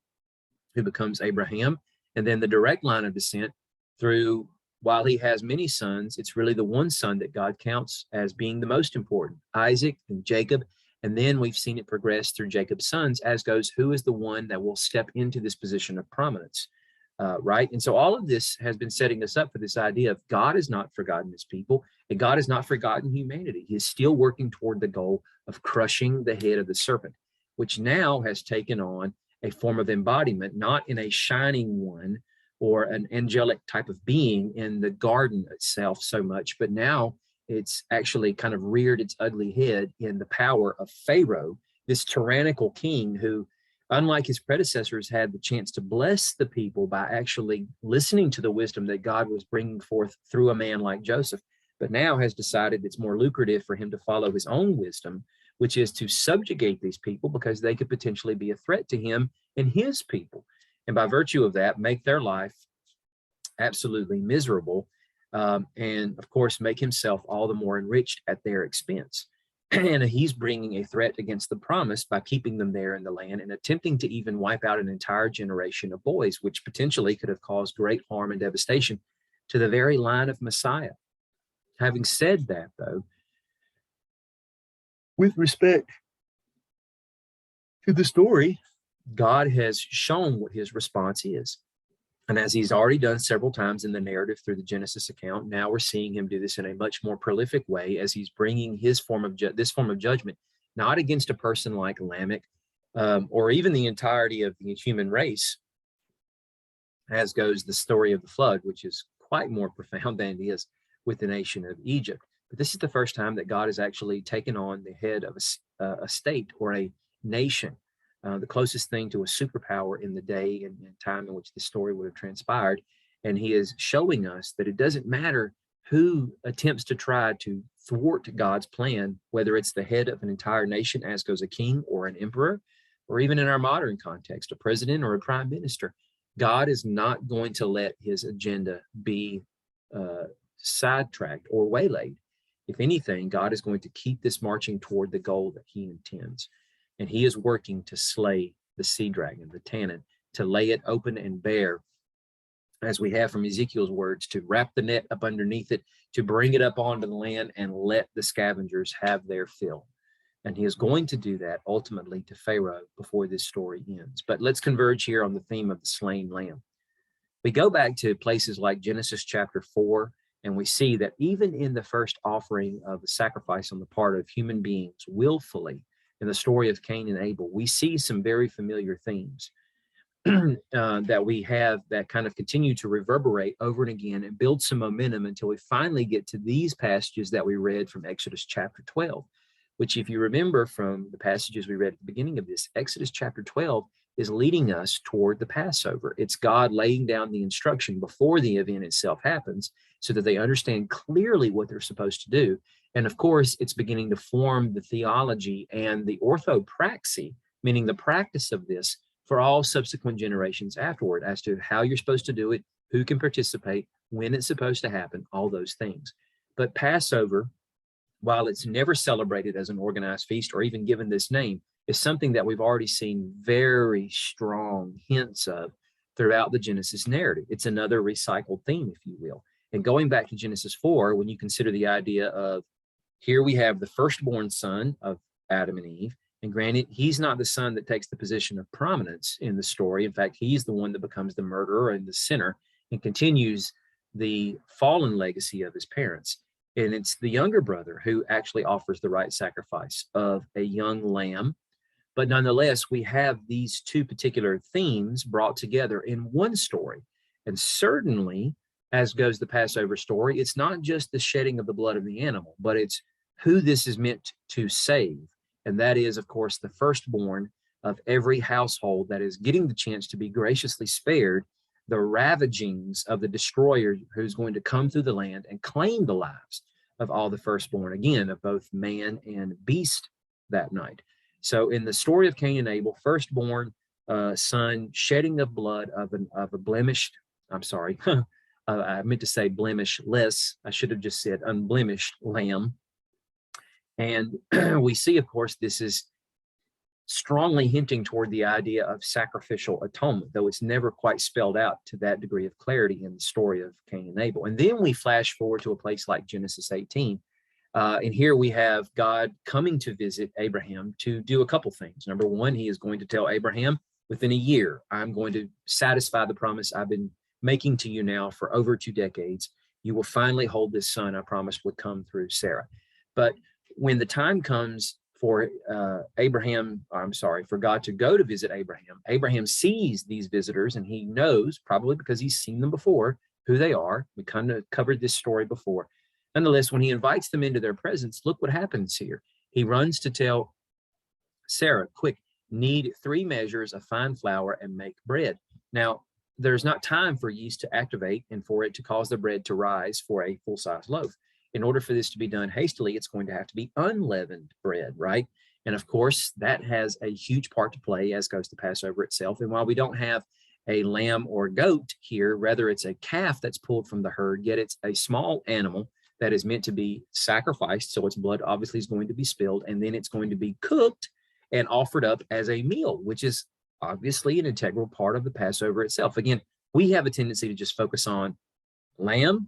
who becomes Abraham, and then the direct line of descent through, while he has many sons, it's really the one son that God counts as being the most important, Isaac and Jacob. And then we've seen it progress through Jacob's sons, as goes who is the one that will step into this position of prominence, right? And so all of this has been setting us up for this idea of God has not forgotten his people, and God has not forgotten humanity. He is still working toward the goal of crushing the head of the serpent, which now has taken on a form of embodiment, not in a shining one or an angelic type of being in the garden itself so much, but now it's actually kind of reared its ugly head in the power of Pharaoh, this tyrannical king who, unlike his predecessors, had the chance to bless the people by actually listening to the wisdom that God was bringing forth through a man like Joseph, but now has decided it's more lucrative for him to follow his own wisdom, which is to subjugate these people because they could potentially be a threat to him and his people. And by virtue of that, make their life absolutely miserable, and of course, make himself all the more enriched at their expense. And he's bringing a threat against the promise by keeping them there in the land and attempting to even wipe out an entire generation of boys, which potentially could have caused great harm and devastation to the very line of Messiah. Having said that, though, with respect to the story, God has shown what his response is. And as he's already done several times in the narrative through the Genesis account, now we're seeing him do this in a much more prolific way as he's bringing his this form of judgment, not against a person like Lamech, or even the entirety of the human race, as goes the story of the flood, which is quite more profound than it is with the nation of Egypt. But this is the first time that God has actually taken on the head of a state or a nation, the closest thing to a superpower in the day and time in which the story would have transpired. And he is showing us that it doesn't matter who attempts to try to thwart God's plan, whether it's the head of an entire nation, as goes a king or an emperor, or even in our modern context, a president or a prime minister. God is not going to let his agenda be sidetracked or waylaid. If anything, God is going to keep this marching toward the goal that he intends. And he is working to slay the sea dragon, the tannin, to lay it open and bare, as we have from Ezekiel's words, to wrap the net up underneath it, to bring it up onto the land and let the scavengers have their fill. And he is going to do that ultimately to Pharaoh before this story ends. But let's converge here on the theme of the slain lamb. We go back to places like Genesis chapter 4, and we see that even in the first offering of a sacrifice on the part of human beings willfully, in the story of Cain and Abel, we see some very familiar themes that we have that kind of continue to reverberate over and again and build some momentum until we finally get to these passages that we read from Exodus chapter 12, which, if you remember from the passages we read at the beginning of this, Exodus chapter 12 is leading us toward the Passover. It's God laying down the instruction before the event itself happens so that they understand clearly what they're supposed to do. And of course, it's beginning to form the theology and the orthopraxy, meaning the practice of this for all subsequent generations afterward as to how you're supposed to do it, who can participate, when it's supposed to happen, all those things. But Passover, while it's never celebrated as an organized feast or even given this name, is something that we've already seen very strong hints of throughout the Genesis narrative. It's another recycled theme, if you will. And going back to Genesis 4, when you consider the idea of here we have the firstborn son of Adam and Eve, and granted, he's not the son that takes the position of prominence in the story. In fact, he's the one that becomes the murderer and the sinner and continues the fallen legacy of his parents. And it's the younger brother who actually offers the right sacrifice of a young lamb. But nonetheless, we have these two particular themes brought together in one story. And certainly, as goes the Passover story, it's not just the shedding of the blood of the animal, but it's who this is meant to save. And that is, of course, the firstborn of every household that is getting the chance to be graciously spared the ravagings of the destroyer who's going to come through the land and claim the lives of all the firstborn, again, of both man and beast that night. So in the story of Cain and Abel, firstborn son, shedding of blood of a blemished, I'm sorry, I meant to say blemishless. I should have just said unblemished lamb. And we see, of course, this is strongly hinting toward the idea of sacrificial atonement, though it's never quite spelled out to that degree of clarity in the story of Cain and Abel. And then we flash forward to a place like Genesis 18. And here we have God coming to visit Abraham to do a couple things. Number one, he is going to tell Abraham, within a year, I'm going to satisfy the promise I've been making to you now for over 2 decades. You will finally hold this son I promised would come through Sarah. But when the time comes for for God to go to visit Abraham, Abraham sees these visitors and he knows, probably because he's seen them before, who they are. We kind of covered this story before. Nonetheless, when he invites them into their presence, look what happens here. He runs to tell Sarah, quick, knead 3 measures of fine flour and make bread. Now, there's not time for yeast to activate and for it to cause the bread to rise for a full-size loaf. In order for this to be done hastily, it's going to have to be unleavened bread, right? And of course, that has a huge part to play, as goes the Passover itself. And while we don't have a lamb or goat here, rather it's a calf that's pulled from the herd, yet it's a small animal that is meant to be sacrificed. So its blood obviously is going to be spilled, and then it's going to be cooked and offered up as a meal, which is obviously an integral part of the Passover itself. Again, we have a tendency to just focus on lamb,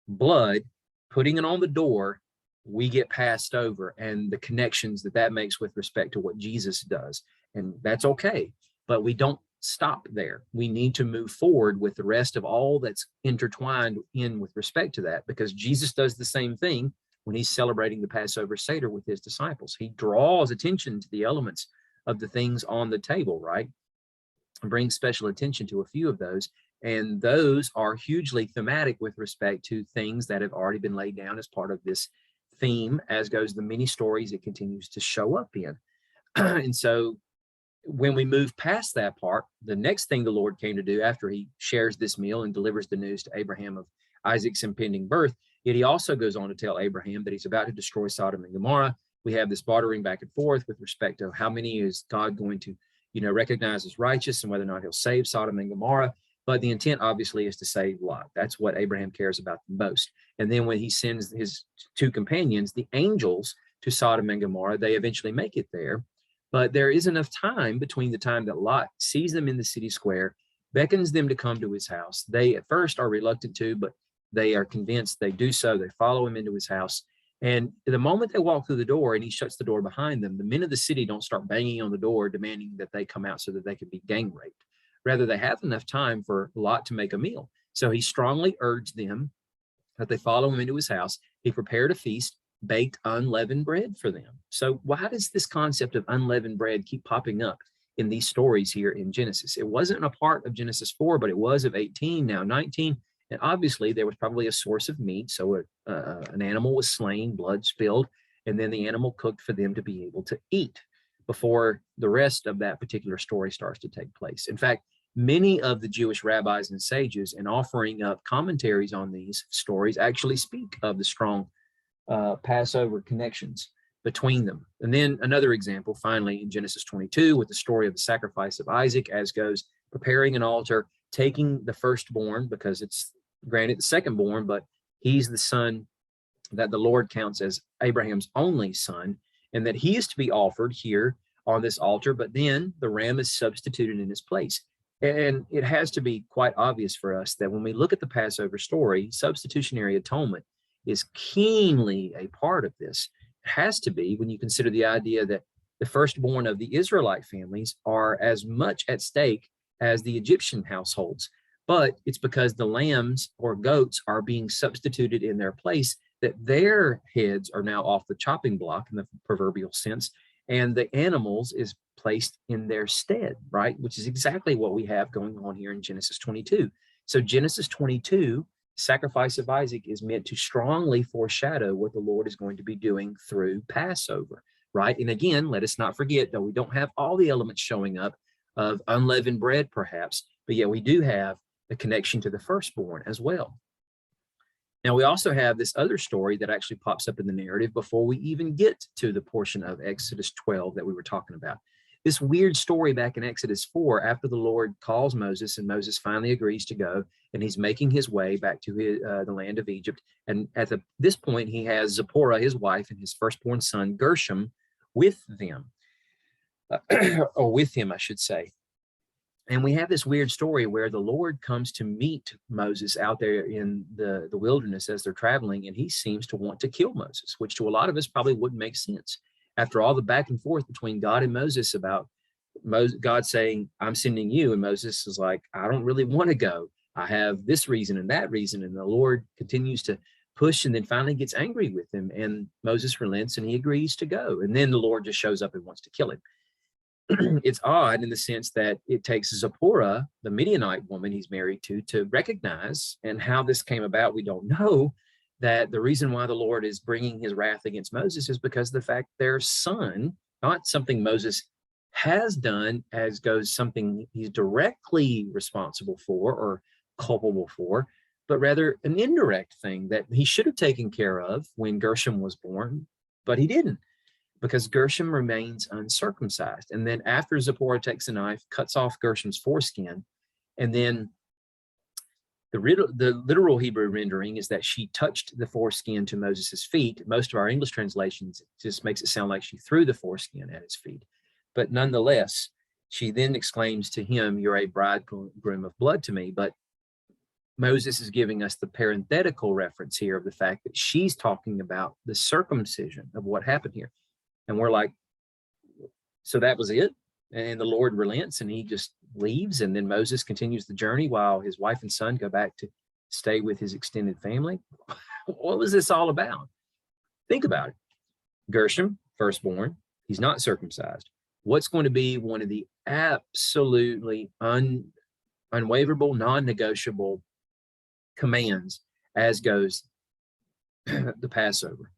blood, putting it on the door. We get passed over and the connections that makes with respect to what Jesus does. And that's okay, but we don't stop there. We need to move forward with the rest of all that's intertwined in with respect to that, because Jesus does the same thing when he's celebrating the Passover Seder with his disciples. He draws attention to the elements of the things on the table, right? And brings special attention to a few of those. And those are hugely thematic with respect to things that have already been laid down as part of this theme, as goes the many stories it continues to show up in. And so when we move past that part, the next thing the Lord came to do after he shares this meal and delivers the news to Abraham of Isaac's impending birth, yet he also goes on to tell Abraham that he's about to destroy Sodom and Gomorrah. We have this bartering back and forth with respect to how many is God going to, recognize as righteous and whether or not he'll save Sodom and Gomorrah. But the intent obviously is to save Lot. That's what Abraham cares about the most. And then when he sends his 2 companions, the angels, to Sodom and Gomorrah, they eventually make it there. But there is enough time between the time that Lot sees them in the city square, beckons them to come to his house. They at first are reluctant to, but they are convinced. They do so. They follow him into his house. And the moment they walk through the door and he shuts the door behind them, the men of the city don't start banging on the door demanding that they come out so that they can be gang raped. Rather, they have enough time for Lot to make a meal. So he strongly urged them that they follow him into his house. He prepared a feast, baked unleavened bread for them. So why does this concept of unleavened bread keep popping up in these stories here in Genesis? It wasn't a part of Genesis 4, but it was of 18, now 19. And obviously, there was probably a source of meat. So an animal was slain, blood spilled, and then the animal cooked for them to be able to eat. before the rest of that particular story starts to take place. In fact, many of the Jewish rabbis and sages, in offering up commentaries on these stories, actually speak of the strong Passover connections between them. And then another example, finally, in Genesis 22, with the story of the sacrifice of Isaac, as goes preparing an altar, taking the firstborn, because it's granted the secondborn, but he's the son that the Lord counts as Abraham's only son, and that he is to be offered here on this altar, but then the ram is substituted in his place. And it has to be quite obvious for us that when we look at the Passover story, substitutionary atonement is keenly a part of this. It has to be when you consider the idea that the firstborn of the Israelite families are as much at stake as the Egyptian households. But it's because the lambs or goats are being substituted in their place that their heads are now off the chopping block in the proverbial sense, and the animals is placed in their stead, right? Which is exactly what we have going on here in Genesis 22. So Genesis 22, sacrifice of Isaac, is meant to strongly foreshadow what the Lord is going to be doing through Passover, right? And again, let us not forget, though we don't have all the elements showing up of unleavened bread, perhaps, but yet we do have the connection to the firstborn as well. Now, we also have this other story that actually pops up in the narrative before we even get to the portion of Exodus 12 that we were talking about. This weird story back in Exodus 4, after the Lord calls Moses, and Moses finally agrees to go, and he's making his way back to the land of Egypt. And at this point, he has Zipporah, his wife, and his firstborn son, Gershom, with them, or with him, I should say. And we have this weird story where the Lord comes to meet Moses out there in the wilderness as they're traveling, and he seems to want to kill Moses, which to a lot of us probably wouldn't make sense. After all the back and forth between God and Moses about God saying, I'm sending you, and Moses is like, I don't really want to go. I have this reason and that reason. And the Lord continues to push, and then finally gets angry with him, and Moses relents and he agrees to go. And then the Lord just shows up and wants to kill him. It's odd in the sense that it takes Zipporah, the Midianite woman he's married to recognize, and how this came about, we don't know, that the reason why the Lord is bringing his wrath against Moses is because of the fact their son, not something Moses has done as goes something he's directly responsible for or culpable for, but rather an indirect thing that he should have taken care of when Gershom was born, but he didn't, because Gershom remains uncircumcised. And then after Zipporah takes a knife, cuts off Gershom's foreskin, and then the literal Hebrew rendering is that she touched the foreskin to Moses's feet. Most of our English translations just makes it sound like she threw the foreskin at his feet. But nonetheless, she then exclaims to him, you're a bridegroom of blood to me. But Moses is giving us the parenthetical reference here of the fact that she's talking about the circumcision of what happened here. And we're like, so that was it? And the Lord relents and he just leaves. And then Moses continues the journey while his wife and son go back to stay with his extended family. What was this all about? Think about it. Gershom, firstborn, he's not circumcised. What's going to be one of the absolutely unwaverable, non-negotiable commands as goes the Passover?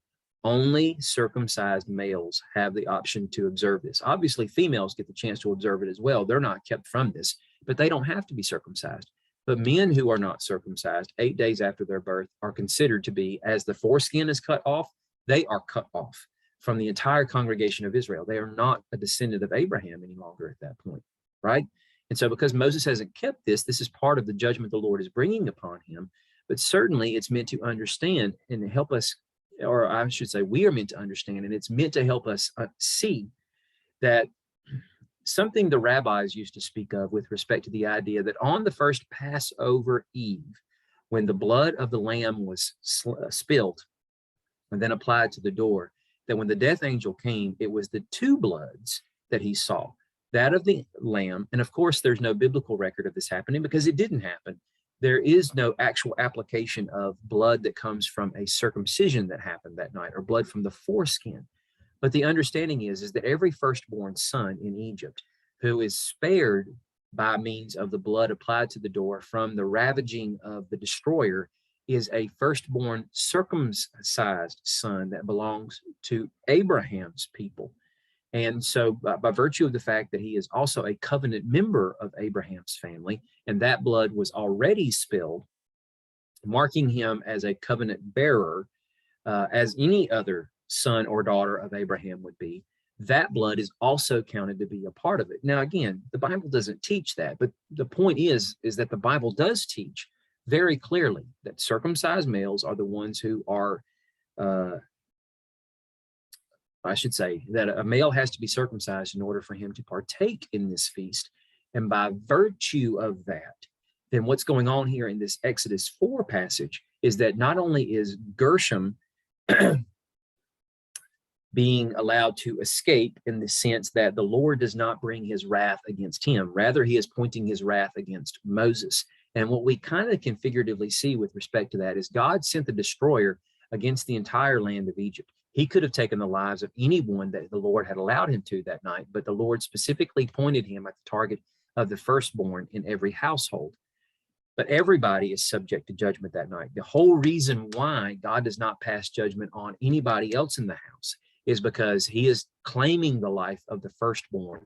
Only circumcised males have the option to observe this. Obviously, females get the chance to observe it as well. They're not kept from this, but they don't have to be circumcised. But men who are not circumcised 8 days after their birth are considered to be, as the foreskin is cut off, they are cut off from the entire congregation of Israel. They are not a descendant of Abraham any longer at that point, right? And so because Moses hasn't kept this, this is part of the judgment the Lord is bringing upon him. But certainly it's meant to understand and help us, or I should say we are meant to understand, and it's meant to help us see that something the rabbis used to speak of with respect to the idea that on the first Passover Eve, when the blood of the lamb was spilled and then applied to the door, that when the death angel came, it was the two bloods that he saw, that of the lamb. And of course, there's no biblical record of this happening because it didn't happen. There is no actual application of blood that comes from a circumcision that happened that night or blood from the foreskin. But the understanding is that every firstborn son in Egypt who is spared by means of the blood applied to the door from the ravaging of the destroyer is a firstborn circumcised son that belongs to Abraham's people. And so by virtue of the fact that he is also a covenant member of Abraham's family, and that blood was already spilled, marking him as a covenant bearer, as any other son or daughter of Abraham would be, that blood is also counted to be a part of it. Now, again, the Bible doesn't teach that, but the point is that the Bible does teach very clearly that circumcised males are the ones who are, I should say, that a male has to be circumcised in order for him to partake in this feast. And by virtue of that, then what's going on here in this Exodus 4 passage is that not only is Gershom being allowed to escape in the sense that the Lord does not bring his wrath against him. Rather, he is pointing his wrath against Moses. And what we kind of can figuratively see with respect to that is God sent the destroyer against the entire land of Egypt. He could have taken the lives of anyone that the Lord had allowed him to that night, but the Lord specifically pointed him at the target of the firstborn in every household. But everybody is subject to judgment that night. The whole reason why God does not pass judgment on anybody else in the house is because he is claiming the life of the firstborn.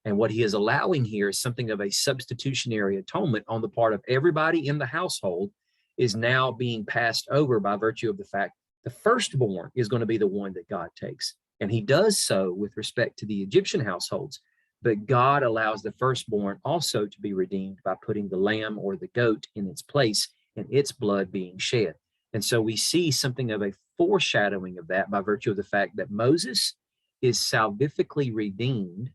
And what he is allowing here is something of a substitutionary atonement on the part of everybody in the household is now being passed over by virtue of the fact the firstborn is going to be the one that God takes. And he does so with respect to the Egyptian households. But God allows the firstborn also to be redeemed by putting the lamb or the goat in its place and its blood being shed. And so we see something of a foreshadowing of that by virtue of the fact that Moses is salvifically redeemed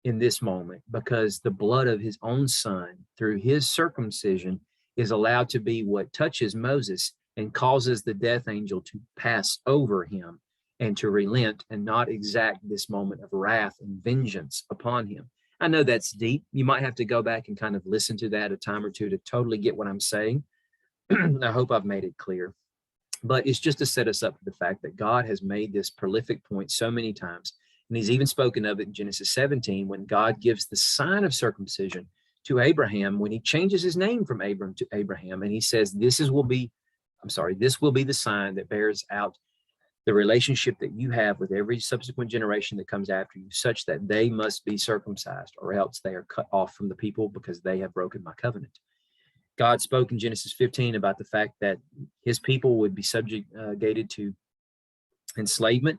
in this moment because the blood of his own son through his circumcision is allowed to be what touches Moses and causes the death angel to pass over him and to relent and not exact this moment of wrath and vengeance upon him. I know that's deep. You might have to go back and kind of listen to that a time or two to totally get what I'm saying. I hope I've made it clear. But it's just to set us up for the fact that God has made this prolific point so many times. And he's even spoken of it in Genesis 17 when God gives the sign of circumcision to Abraham when he changes his name from Abram to Abraham. And he says, this will be the sign that bears out the relationship that you have with every subsequent generation that comes after you, such that they must be circumcised or else they are cut off from the people because they have broken my covenant. God spoke in Genesis 15 about the fact that his people would be subjugated to enslavement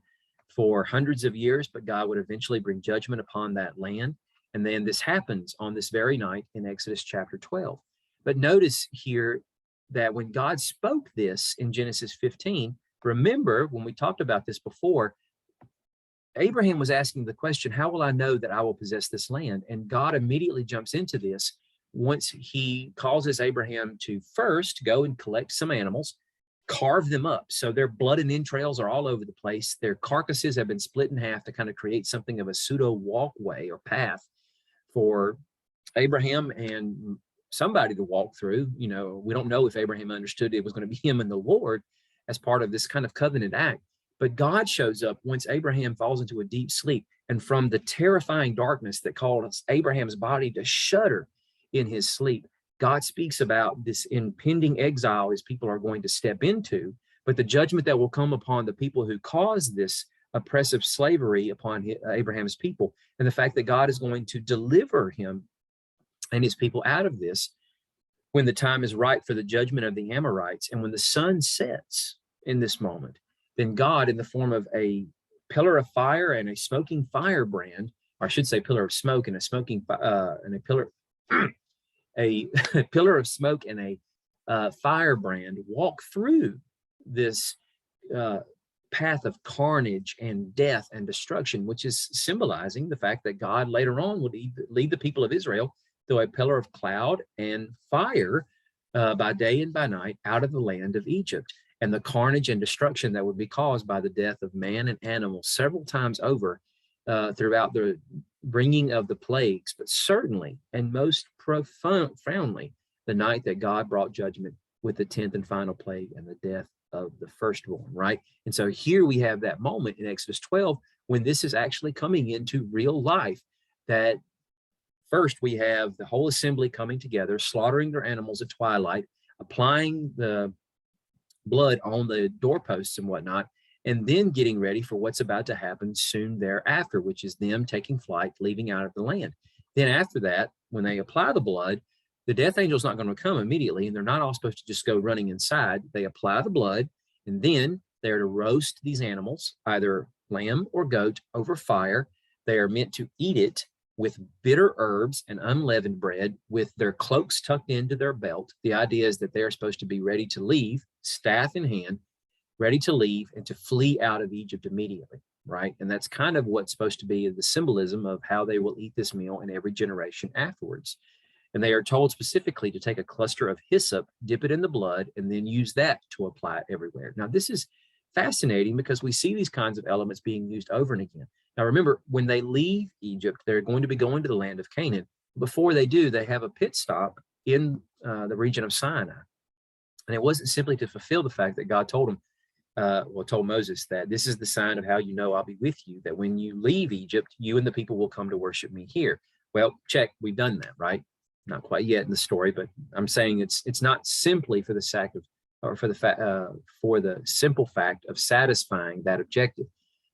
for hundreds of years, but God would eventually bring judgment upon that land. And then this happens on this very night in Exodus chapter 12. But notice here that when God spoke this in Genesis 15, remember when we talked about this before, Abraham was asking the question, how will I know that I will possess this land? And God immediately jumps into this once he causes Abraham to first go and collect some animals, carve them up. So their blood and entrails are all over the place. Their carcasses have been split in half to kind of create something of a pseudo walkway or path for Abraham and somebody to walk through. You know, we don't know if Abraham understood it was going to be him and the Lord as part of this kind of covenant act. But God shows up once Abraham falls into a deep sleep. And from the terrifying darkness that caused Abraham's body to shudder in his sleep, God speaks about this impending exile his people are going to step into, but the judgment that will come upon the people who caused this oppressive slavery upon Abraham's people, and the fact that God is going to deliver him and his people out of this when the time is right for the judgment of the Amorites. And when the sun sets in this moment, then God, in the form of a pillar of fire and a smoking firebrand, or I should say pillar of smoke and a smoking and a pillar a pillar of smoke and a firebrand, walk through this path of carnage and death and destruction, which is symbolizing the fact that God later on would lead the people of Israel through a pillar of cloud and fire by day and by night out of the land of Egypt. And the carnage and destruction that would be caused by the death of man and animal several times over throughout the bringing of the plagues, but certainly and most profoundly the night that God brought judgment with the 10th and final plague and the death of the firstborn, right? And so here we have that moment in Exodus 12 when this is actually coming into real life, that first we have the whole assembly coming together, slaughtering their animals at twilight, applying the blood on the doorposts and whatnot, and then getting ready for what's about to happen soon thereafter, which is them taking flight, leaving out of the land. Then after that, when they apply the blood, the death angel's not going to come immediately, and they're not all supposed to just go running inside. They apply the blood, and then they're to roast these animals, either lamb or goat, over fire. They are meant to eat it with bitter herbs and unleavened bread, with their cloaks tucked into their belt. The idea is that they're supposed to be ready to leave, staff in hand, ready to leave and to flee out of Egypt immediately, right? And that's kind of what's supposed to be the symbolism of how they will eat this meal in every generation afterwards. And they are told specifically to take a cluster of hyssop, dip it in the blood, and then use that to apply it everywhere. Now, this is fascinating because we see these kinds of elements being used over and again. Now, remember, when they leave Egypt, they're going to be going to the land of Canaan. Before they do, they have a pit stop in the region of Sinai. And it wasn't simply to fulfill the fact that God told them, told Moses that this is the sign of how you know I'll be with you, that when you leave Egypt, you and the people will come to worship me here. Well, check, we've done that, right? Not quite yet in the story, but I'm saying it's not simply for the sake of, or for the simple fact of satisfying that objective.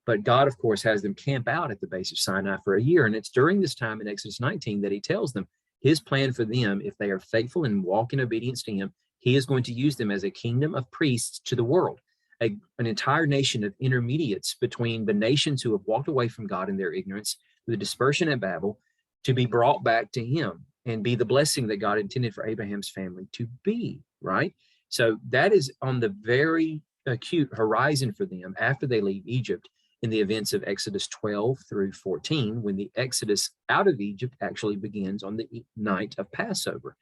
But God, of course, has them camp out at the base of Sinai for a year. And it's during this time in Exodus 19 that he tells them his plan for them, if they are faithful and walk in obedience to him, he is going to use them as a kingdom of priests to the world, an entire nation of intermediates between the nations who have walked away from God in their ignorance, the dispersion at Babel, to be brought back to him and be the blessing that God intended for Abraham's family to be, right? So that is on the very acute horizon for them after they leave Egypt in the events of Exodus 12 through 14, when the exodus out of Egypt actually begins on the night of Passover.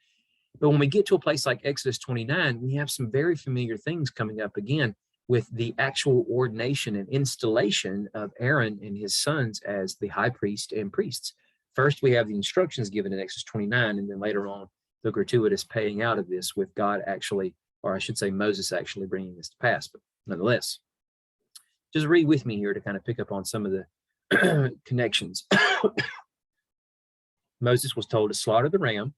But when we get to a place like Exodus 29, we have some very familiar things coming up again with the actual ordination and installation of Aaron and his sons as the high priest and priests. First, we have the instructions given in Exodus 29, and then later on, the gratuitous paying out of this with God actually, or I should say Moses actually bringing this to pass. But nonetheless, just read with me here to kind of pick up on some of the connections. Moses was told to slaughter the ram,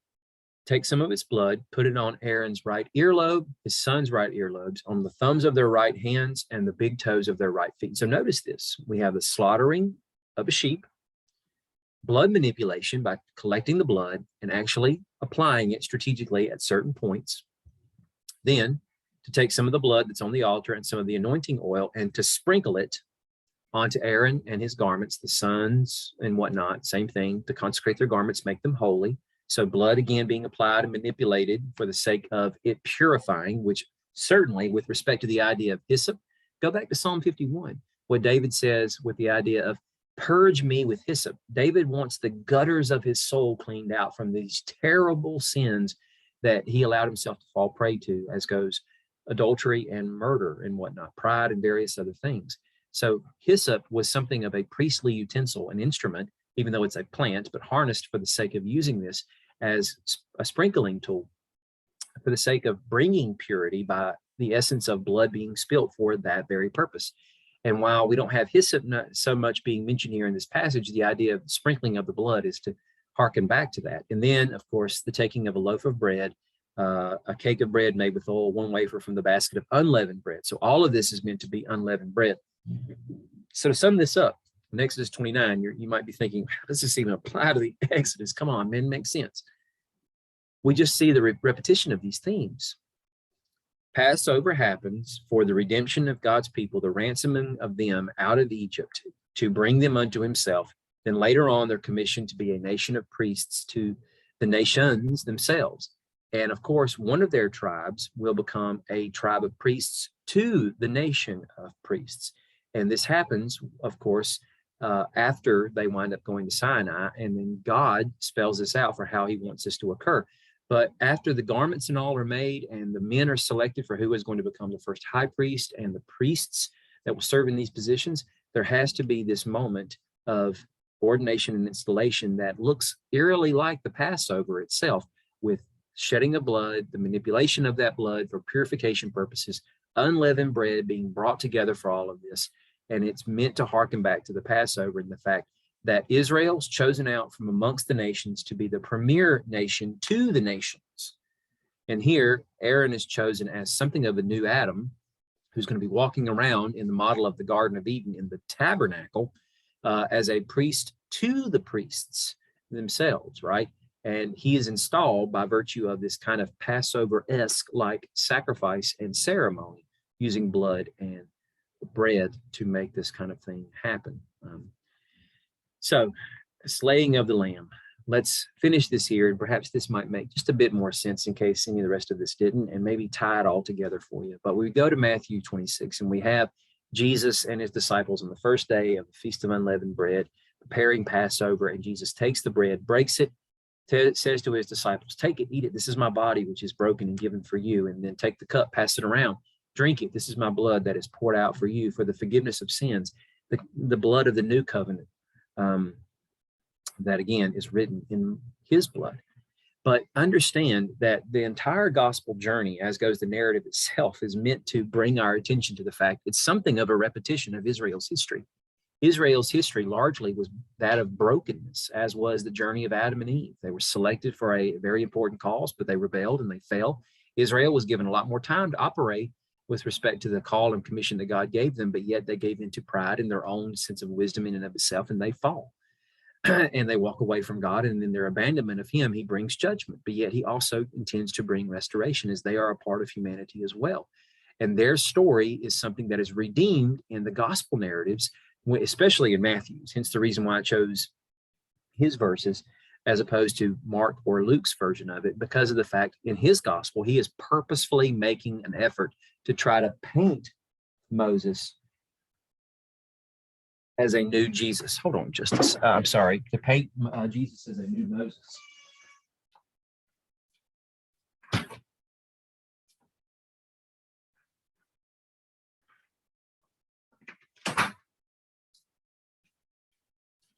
take some of its blood, put it on Aaron's right earlobe, his son's right earlobes, on the thumbs of their right hands and the big toes of their right feet. So notice this. We have the slaughtering of a sheep, blood manipulation by collecting the blood and actually applying it strategically at certain points. Then to take some of the blood that's on the altar and some of the anointing oil and to sprinkle it onto Aaron and his garments, the sons and whatnot, same thing, to consecrate their garments, make them holy. So blood again being applied and manipulated for the sake of it purifying, which certainly with respect to the idea of hyssop, go back to Psalm 51, what David says with the idea of purge me with hyssop. David wants the gutters of his soul cleaned out from these terrible sins that he allowed himself to fall prey to, as goes adultery and murder and whatnot, pride and various other things. So hyssop was something of a priestly utensil, an instrument, even though it's a plant, but harnessed for the sake of using this as a sprinkling tool, for the sake of bringing purity by the essence of blood being spilt for that very purpose. And while we don't have hyssop not so much being mentioned here in this passage, the idea of sprinkling of the blood is to hearken back to that. And then, of course, the taking of a loaf of bread, a cake of bread made with oil, one wafer from the basket of unleavened bread. So all of this is meant to be unleavened bread. So to sum this up, in Exodus 29, you might be thinking, how does this even apply to the Exodus? Come on, man, makes sense. We just see the repetition of these themes. Passover happens for the redemption of God's people, the ransoming of them out of Egypt to bring them unto himself. Then later on, they're commissioned to be a nation of priests to the nations themselves. And of course, one of their tribes will become a tribe of priests to the nation of priests. And this happens, of course, after they wind up going to Sinai, and then God spells this out for how he wants this to occur. But after the garments and all are made and the men are selected for who is going to become the first high priest and the priests that will serve in these positions, there has to be this moment of ordination and installation that looks eerily like the Passover itself, with shedding of blood, the manipulation of that blood for purification purposes, unleavened bread being brought together for all of this. And it's meant to hearken back to the Passover and the fact that Israel's chosen out from amongst the nations to be the premier nation to the nations. And here, Aaron is chosen as something of a new Adam, who's going to be walking around in the model of the Garden of Eden in the tabernacle as a priest to the priests themselves, right? And he is installed by virtue of this kind of Passover-esque like sacrifice and ceremony using blood and bread to make this kind of thing happen. So slaying of the lamb. Let's finish this here, and perhaps this might make just a bit more sense in case any of the rest of this didn't, and maybe tie it all together for you. But we go to Matthew 26, and we have Jesus and his disciples on the first day of the Feast of Unleavened Bread, preparing Passover, and Jesus takes the bread, breaks it, says to his disciples, take it, eat it. This is my body, which is broken and given for you. And then take the cup, pass it around, drink it. This is my blood that is poured out for you for the forgiveness of sins, the blood of the new covenant. That again is written in his blood. But understand that the entire gospel journey, as goes the narrative itself, is meant to bring our attention to the fact it's something of a repetition of Israel's history. Israel's history largely was that of brokenness, as was the journey of Adam and Eve. They were selected for a very important cause, but they rebelled and they fell. Israel was given a lot more time to operate with respect to the call and commission that God gave them, but yet they gave into pride in their own sense of wisdom in and of itself, and they fall. And they walk away from God, and in their abandonment of him, he brings judgment. But yet he also intends to bring restoration, as they are a part of humanity as well. And their story is something that is redeemed in the gospel narratives, especially in Matthew's. Hence the reason why I chose his verses as opposed to Mark or Luke's version of it, because of the fact in his gospel, he is purposefully making an effort to try to paint Moses as a new Jesus. Hold on just a I'm sorry, to paint Jesus as a new Moses.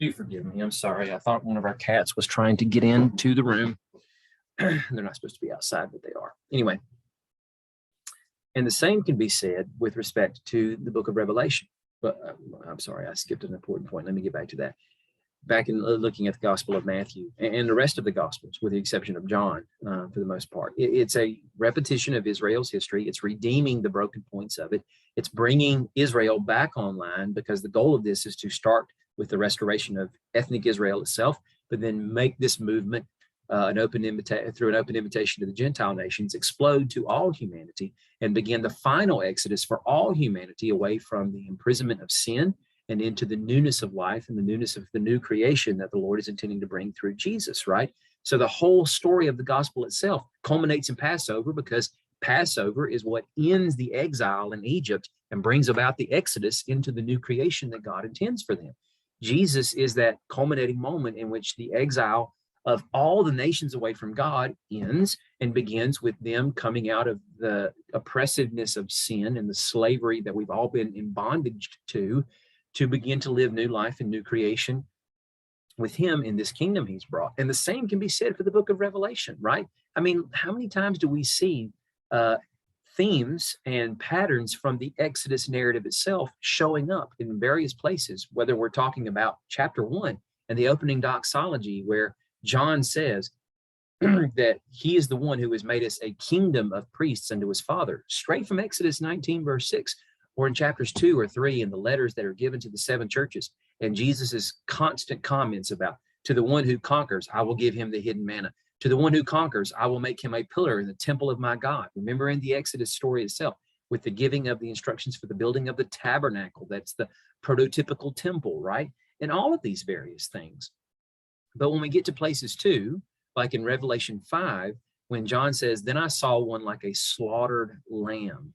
Do forgive me, I'm sorry. I thought one of our cats was trying to get into the room. They're not supposed to be outside, but they are. Anyway, and the same can be said with respect to the book of Revelation. But I'm sorry, I skipped an important point. Let me get back to that. Back in looking at the Gospel of Matthew and the rest of the Gospels, with the exception of John, for the most part, it's a repetition of Israel's history. It's redeeming the broken points of it. It's bringing Israel back online, because the goal of this is to start with the restoration of ethnic Israel itself, but then make this movement through an open invitation to the Gentile nations, explode to all humanity, and begin the final exodus for all humanity away from the imprisonment of sin and into the newness of life and the newness of the new creation that the Lord is intending to bring through Jesus, right? So the whole story of the gospel itself culminates in Passover, because Passover is what ends the exile in Egypt and brings about the exodus into the new creation that God intends for them. Jesus is that culminating moment in which the exile of all the nations away from God ends and begins with them coming out of the oppressiveness of sin and the slavery that we've all been in bondage to begin to live new life and new creation with him in this kingdom he's brought. And the same can be said for the book of Revelation, right? I mean, how many times do we see themes and patterns from the Exodus narrative itself showing up in various places, whether we're talking about chapter 1 and the opening doxology, where John says that he is the one who has made us a kingdom of priests unto his Father, straight from Exodus 19, verse 6, or in chapters 2 or 3 in the letters that are given to the 7 churches, and Jesus's constant comments about, to the one who conquers, I will give him the hidden manna. To the one who conquers, I will make him a pillar in the temple of my God. Remember in the Exodus story itself, with the giving of the instructions for the building of the tabernacle, that's the prototypical temple, right? And all of these various things. But when we get to places too, like in Revelation 5, when John says, then I saw one like a slaughtered lamb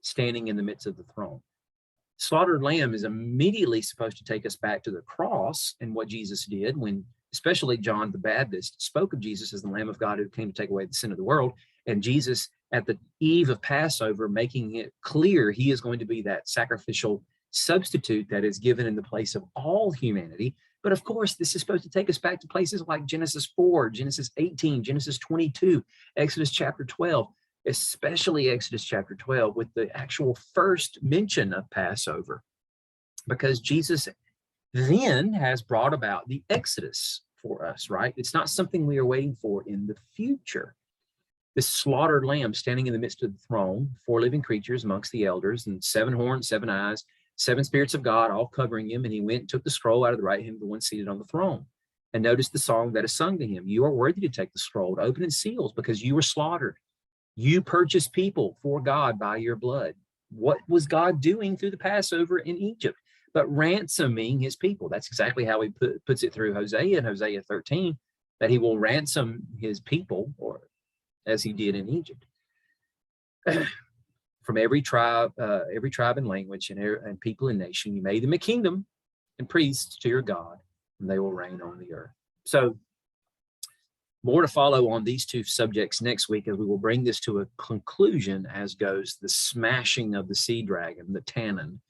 standing in the midst of the throne. Slaughtered lamb is immediately supposed to take us back to the cross and what Jesus did when, especially John the Baptist, spoke of Jesus as the Lamb of God who came to take away the sin of the world. And Jesus, at the eve of Passover, making it clear he is going to be that sacrificial substitute that is given in the place of all humanity. But of course, this is supposed to take us back to places like Genesis 4, Genesis 18, Genesis 22, Exodus chapter 12, especially Exodus chapter 12, with the actual first mention of Passover, because Jesus then has brought about the Exodus for us, right? It's not something we are waiting for in the future. this slaughtered lamb standing in the midst of the throne, 4 living creatures amongst the elders, and 7 horns, 7 eyes, 7 spirits of God, all covering him. And he went and took the scroll out of the right hand of the one seated on the throne. And notice the song that is sung to him. You are worthy to take the scroll, to open its seals, because you were slaughtered. You purchased people for God by your blood. What was God doing through the Passover in Egypt? But ransoming his people. That's exactly how he puts it through Hosea in Hosea 13, that he will ransom his people, or as he did in Egypt. From every tribe and language and people and nation, you made them a kingdom and priests to your God, and they will reign on the earth. So more to follow on these 2 subjects next week, as we will bring this to a conclusion, as goes the smashing of the sea dragon, the Tannin,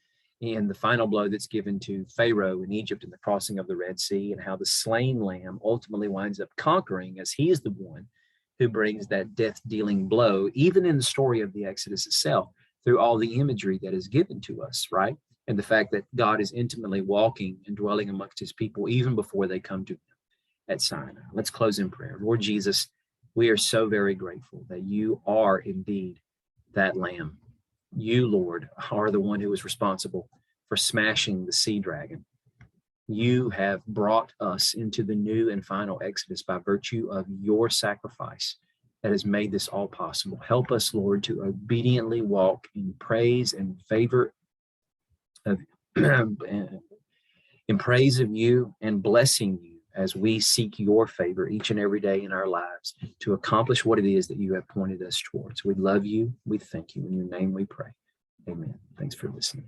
and the final blow that's given to Pharaoh in Egypt and the crossing of the Red Sea, and how the slain lamb ultimately winds up conquering, as he is the one who brings that death-dealing blow, even in the story of the Exodus itself, through all the imagery that is given to us, right? And the fact that God is intimately walking and dwelling amongst his people even before they come to him at Sinai. Let's close in prayer. Lord Jesus, we are so very grateful that you are indeed that lamb. You, Lord, are the one who is responsible for smashing the sea dragon. You have brought us into the new and final Exodus by virtue of your sacrifice that has made this all possible. Help us, Lord, to obediently walk in praise and favor of in praise of you and blessing you as we seek your favor each and every day in our lives to accomplish what it is that you have pointed us towards. We love you. We thank you. In your name we pray. Amen. Thanks for listening.